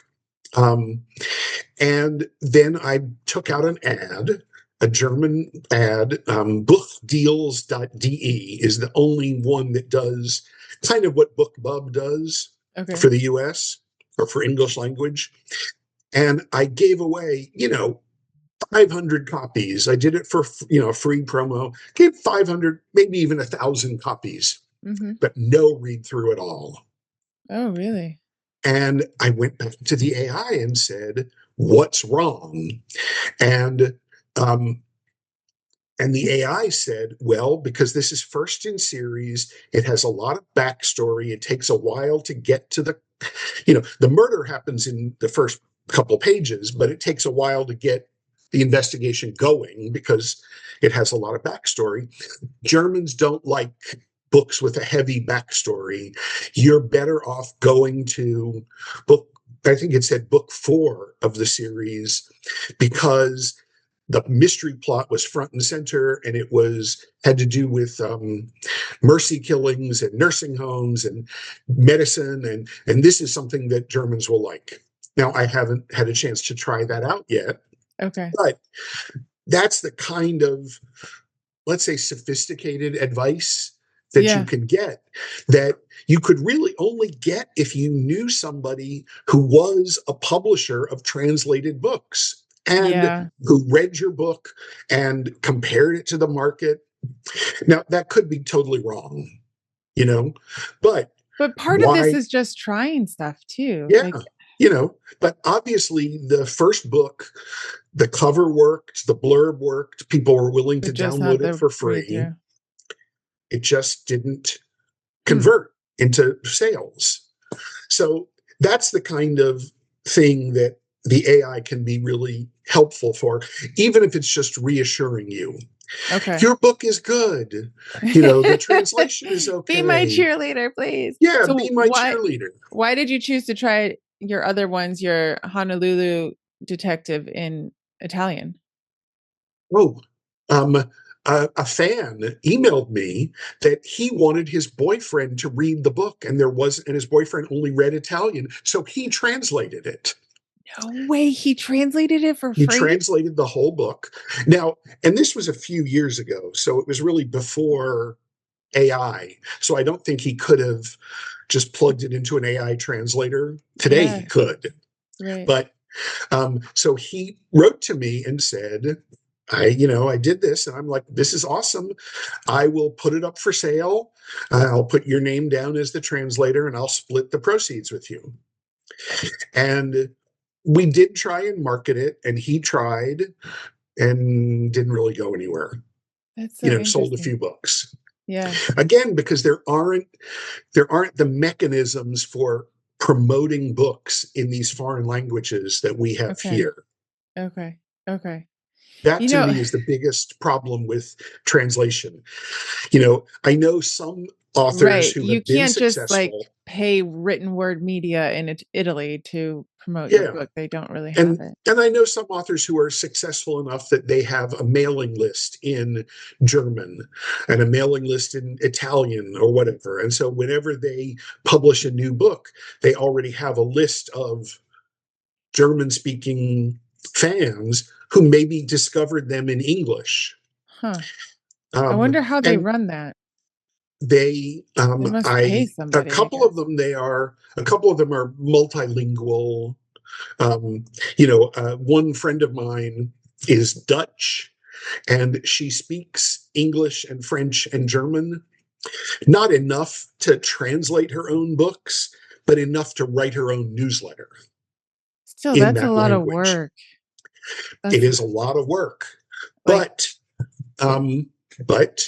And then I took out an ad, a German ad. Buchdeals.de is the only one that does kind of what BookBub does for the US or for English language. And I gave away, 500 copies. I did it for, free promo. Gave 500, maybe even 1,000 copies, but no read through at all. Oh, really? And I went back to the AI and said, "What's wrong?" And the AI said, "Well, because this is first in series, it has a lot of backstory. It takes a while to get to the murder happens in the first couple pages, but it takes a while to get the investigation going because it has a lot of backstory. Germans don't like books with a heavy backstory. You're better off going to I think it said book 4 of the series, because the mystery plot was front and center, and it had to do with mercy killings and nursing homes and medicine, and this is something that Germans will like." Now, I haven't had a chance to try that out yet. Okay. But that's the kind of, let's say, sophisticated advice that you can get, that you could really only get if you knew somebody who was a publisher of translated books and who read your book and compared it to the market. Now, that could be totally wrong, but part of this is just trying stuff too. Yeah. But obviously the first book, the cover worked, the blurb worked, people were willing to download it for free. It just didn't convert into sales. So that's the kind of thing that the AI can be really helpful for, even if it's just reassuring you. Okay. Your book is good. The translation is okay. Be my cheerleader, please. Yeah, so be my cheerleader. Why did you choose to try your other ones, your Honolulu detective in Italian? Oh, a fan emailed me that he wanted his boyfriend to read the book, and his boyfriend only read Italian, so he translated it. No way, he translated it for free? He translated the whole book. Now, and this was a few years ago, so it was really before AI. So I don't think he could have just plugged it into an AI translator. Today he could. Right. But so he wrote to me and said, I did this, and I'm like, this is awesome. I will put it up for sale. I'll put your name down as the translator, and I'll split the proceeds with you. And we did try and market it, and he tried and didn't really go anywhere. That's so sold a few books. Yeah. Again, because there aren't the mechanisms for promoting books in these foreign languages that we have here. Okay. That to me is the biggest problem with translation. I know some authors who have been successful. You can't just pay written word media in Italy to promote your book. They don't really have it. And I know some authors who are successful enough that they have a mailing list in German and a mailing list in Italian or whatever. And so whenever they publish a new book, they already have a list of German-speaking fans who maybe discovered them in English. Huh. I wonder how they run that. They must pay somebody, a couple of them are multilingual. One friend of mine is Dutch, and she speaks English and French and German, not enough to translate her own books, but enough to write her own newsletter Still, in that's a that lot of language. work. It is a lot of work, Like, um, but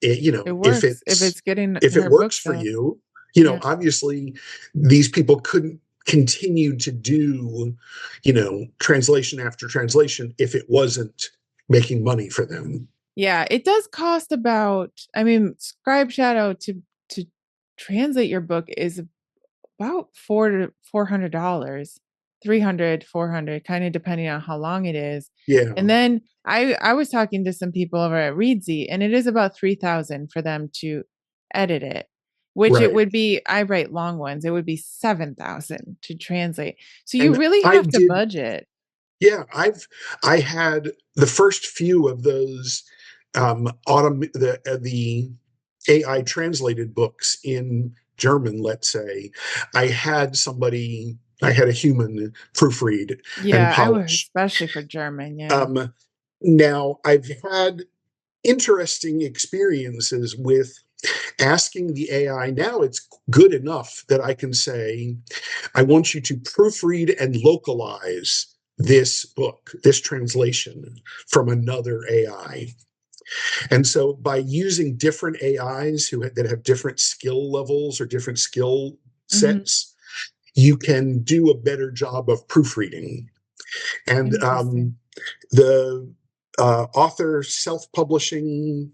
it works if it's getting if it her works books for out. you, Yeah. obviously these people couldn't continue to do, translation after translation if it wasn't making money for them. Yeah, it does cost about, I mean, Scribe Shadow to translate your book is about $400, 300, 400, kind of depending on how long it is. Yeah. And then I was talking to some people over at Readsy, and it is about 3,000 for them to edit it, which Right. it would be, I write long ones, it would be 7,000 to translate. So you And really have to budget. Yeah, I had the first few of those the AI translated books in German, let's say. I had a human proofread and Yeah, I would, polish. especially for German. Yeah. Now I've had interesting experiences with asking the AI. Now it's good enough that I can say, I want you to proofread and localize this book, this translation from another AI. And so by using different AIs that have different skill levels or different skill sets, you can do a better job of proofreading. And the author self-publishing,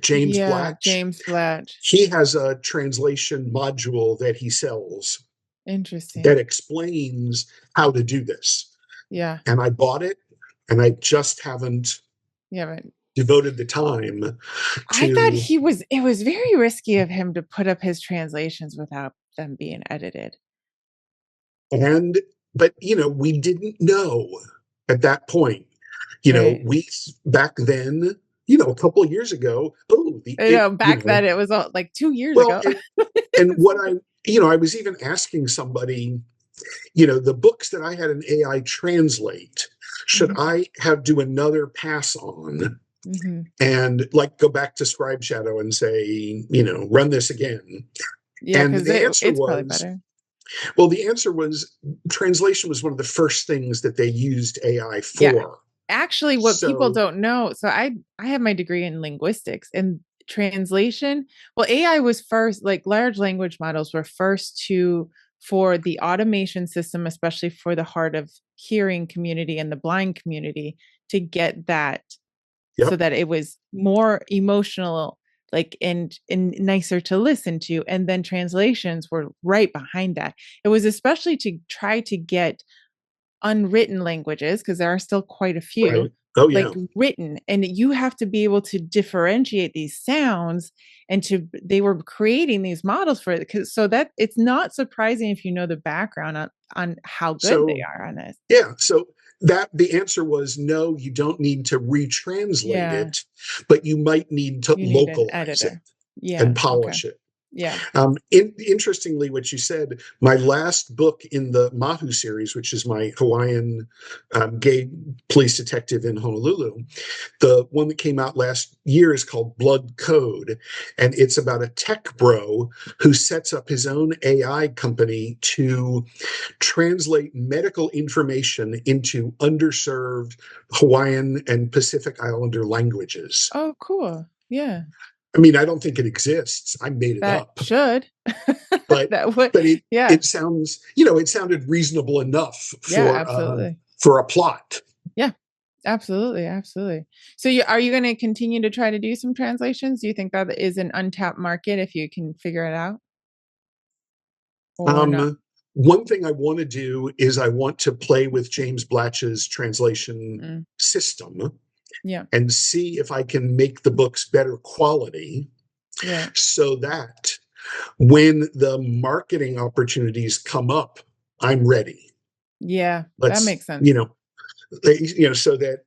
James Blatch, he has a translation module that he sells. Interesting. That explains how to do this. Yeah. And I bought it, and I just haven't devoted the time to. I thought it was very risky of him to put up his translations without them being edited. But we didn't know at that point. We back then, a couple of years ago. Then it was like 2 years ago. And what I was even asking somebody, the books that I had an AI translate, should I do another pass on and go back to Scribe Shadow and say, run this again? Yeah, because it's probably better. Well, the answer was translation was one of the first things that they used AI for. Yeah. Actually, what people don't know, so I have my degree in linguistics, and translation, well, AI was first, like large language models were first for the automation system, especially for the hard of hearing community and the blind community, to get that so that it was more emotional, and nicer to listen to. And then translations were right behind that. It was especially to try to get unwritten languages, because there are still quite a few, written, and you have to be able to differentiate these sounds, and they were creating these models for it, so that it's not surprising if you know the background on how good they are on this. So the answer was no, you don't need to retranslate it, but you might need to localize it and polish it. Yeah. Interestingly, what you said, my last book in the Mahu series, which is my Hawaiian gay police detective in Honolulu, the one that came out last year is called Blood Code. And it's about a tech bro who sets up his own AI company to translate medical information into underserved Hawaiian and Pacific Islander languages. Oh, cool. Yeah. I mean, I don't think it exists. I made it up. Should. But it sounds, it sounded reasonable enough for a plot. Yeah, absolutely. Absolutely. So are you going to continue to try to do some translations? Do you think that is an untapped market if you can figure it out? Or not? One thing I want to do is I want to play with James Blatch's translation system. Yeah. And see if I can make the books better quality, so that when the marketing opportunities come up, I'm ready. Yeah, that makes sense. So that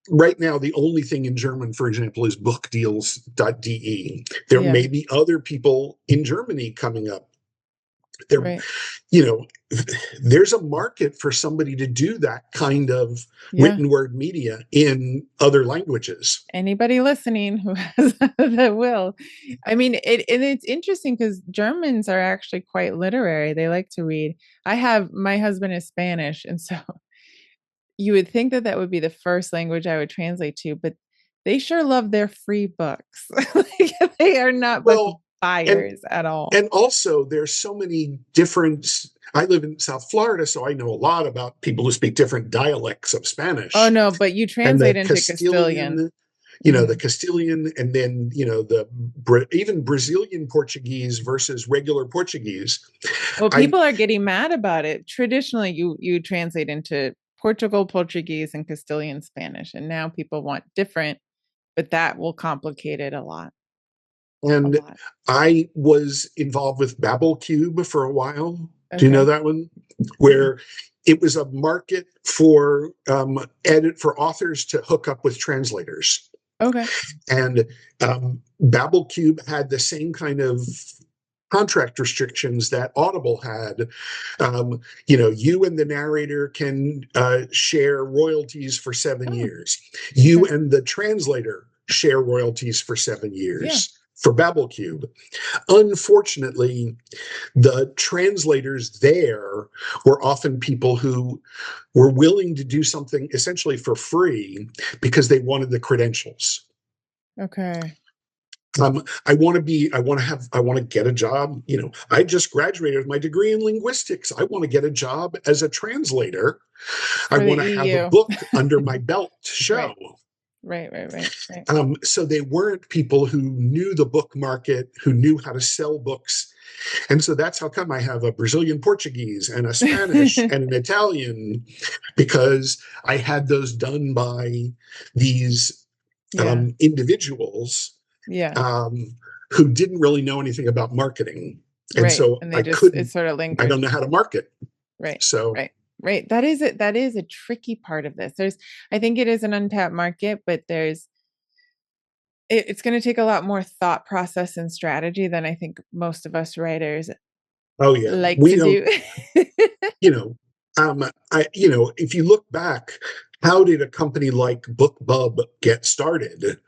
right now the only thing in German, for example, is bookdeals.de. There may be other people in Germany coming up There, Right. you know, there's a market for somebody to do that kind of Yeah. written word media in other languages. Anybody listening who has that will. I mean, it's interesting because Germans are actually quite literary. They like to read. My husband is Spanish, and so you would think that that would be the first language I would translate to, but they sure love their free books. Like, they are not book Well, and buyers at all. and also there's so many different. I live in South Florida, so I know a lot about people who speak different dialects of Oh Spanish, no, but you and the translate into Castilian. Castilian, the Mhm. Castilian, and then even Brazilian Portuguese versus regular Portuguese. Well, I people are getting mad about it. Traditionally, you translate into Portuguese, and Castilian Spanish, and now people want different, but that will complicate it a lot. A and lot. I was involved with Babel Cube for a while. Do you know Okay. that one? Where it was a market for for authors to hook up with translators. Okay. And Babel Cube had the same kind of contract restrictions that Audible had. You and the narrator can share royalties for 7 years. You Okay. and the translator share royalties for 7 years. Yeah. For Babel Cube. Unfortunately, the translators there were often people who were willing to do something essentially for free because they wanted the credentials. Okay. I want to get a job. I just graduated with my degree in linguistics. I want to get a job as a translator. I For the want to have a EU. book under my belt to show. Right. So they weren't people who knew the book market, who knew how to sell books. And so that's how come I have a Brazilian Portuguese and a Spanish and an Italian, because I had those done by these Yeah. individuals Yeah. who didn't really know anything about marketing. And Right. so And it sort of I don't lingers. know how to market. Right. So Right. That is it. That is a tricky part of this. I think it is an untapped market, but it's going to take a lot more thought process and strategy than I think most of us writers oh yeah, like we to don't, do. you know, if you look back, how did a company like BookBub get started?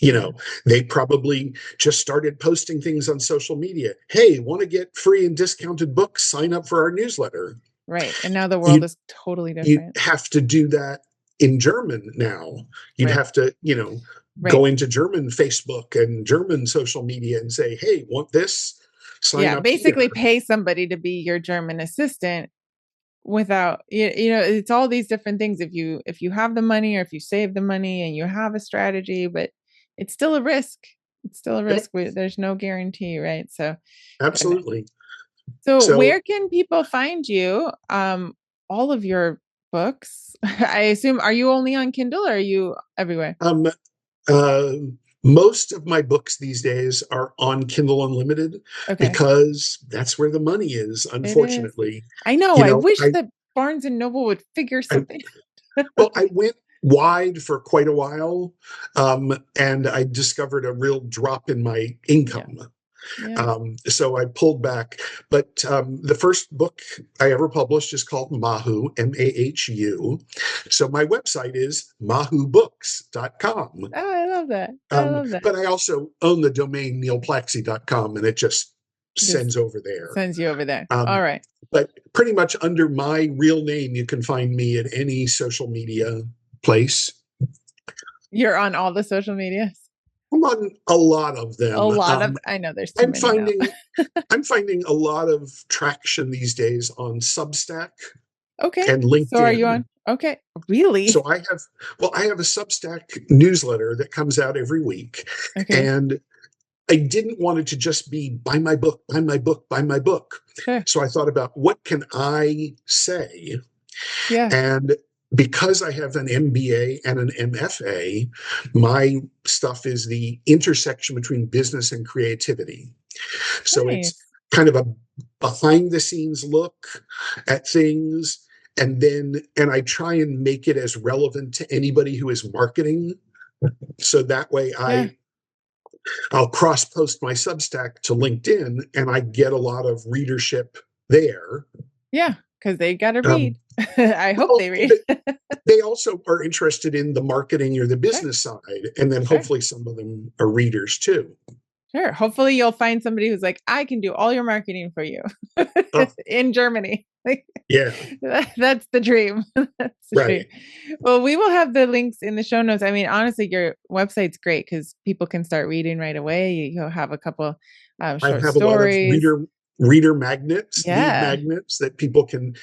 Yeah. They probably just started posting things on social media. Hey, want to get free and discounted books? Sign up for our newsletter. Right. And now the world You is totally you different. have to do that in German now. You'd Right. have to, go Right. into German Facebook and German social media and say, hey, want this? Sign Yeah. up here. Basically pay somebody to be your German assistant without it's all these different things. If you have the money, or if you save the money and you have a strategy, but it's still a risk. It's still a Yep, risk. There's no guarantee, right? absolutely. So So where can people find you? All of your books, I assume, are you only on Kindle, or are you everywhere? um, uh, most of my books these days are on Kindle Unlimited Okay. because that's where the money is, It is. unfortunately. I know. You I know, wish I, that Barnes and Noble would figure I something. Well, I went wide for quite a while, and I discovered a real drop in my Yeah. income. Yeah. So I pulled back. But the first book I ever published is called Mahu, Mahu. So my website is mahubooks.com. Oh, I love that. I love that. But I also own the domain neilplakcy.com, and it just Just sends over there. sends you over there. All Um, right. but pretty much under my real name, you can find me at any social media place. You're on all the social medias. I'm on a lot of A them. lot of, I know there's too I'm many now. finding I'm finding a lot of traction these days on Substack Okay. and So are you LinkedIn. on? Okay. Really? So I have a Substack newsletter that comes out every week, Okay. and I didn't want it to just be buy my book, buy my book, buy my book. Sure. So I thought about what can I say? Yeah. And because I have an MBA and an MFA, my stuff is the intersection between business and creativity. So it's Nice. kind of a behind the scenes look at things. And I try and make it as relevant to anybody who is marketing. So that way Yeah. I'll cross post my Substack to LinkedIn, and I get a lot of readership there. Yeah, because they got to read. I hope they read. They also are interested in the marketing or the business side, and then hopefully some of them are readers too. Sure. Hopefully you'll find somebody who's like, I can do all your marketing for you in Germany. Yeah. That's the dream. That's the dream. Well, we will have the links in the show notes. I mean, honestly, your website's great because people can start reading right away. You'll have a couple short stories. A lot of reader magnets, lead magnets that people can,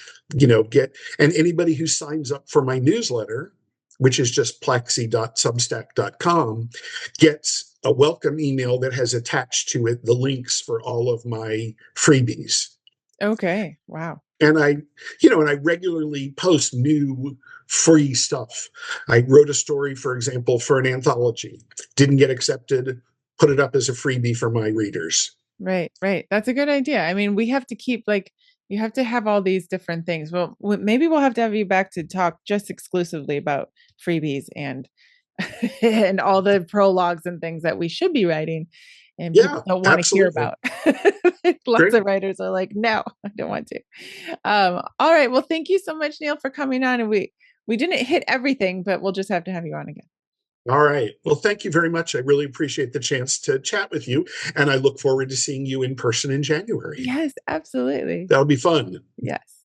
get. And anybody who signs up for my newsletter, which is just plakcy.substack.com, gets a welcome email that has attached to it the links for all of my freebies. Okay. Wow. And I regularly post new free stuff. I wrote a story, for example, for an anthology, didn't get accepted, put it up as a freebie for my readers. Right. That's a good idea. I mean, we have to keep you have to have all these different things. Well, maybe we'll have to have you back to talk just exclusively about freebies and and all the prologues and things that we should be writing and people don't want to hear about. Lots of writers are like, no, I don't want to. All right. Well, thank you so much, Neil, for coming on. And we didn't hit everything, but we'll just have to have you on again. All right. Well, thank you very much. I really appreciate the chance to chat with you. And I look forward to seeing you in person in January. Yes, absolutely. That'll be fun. Yes.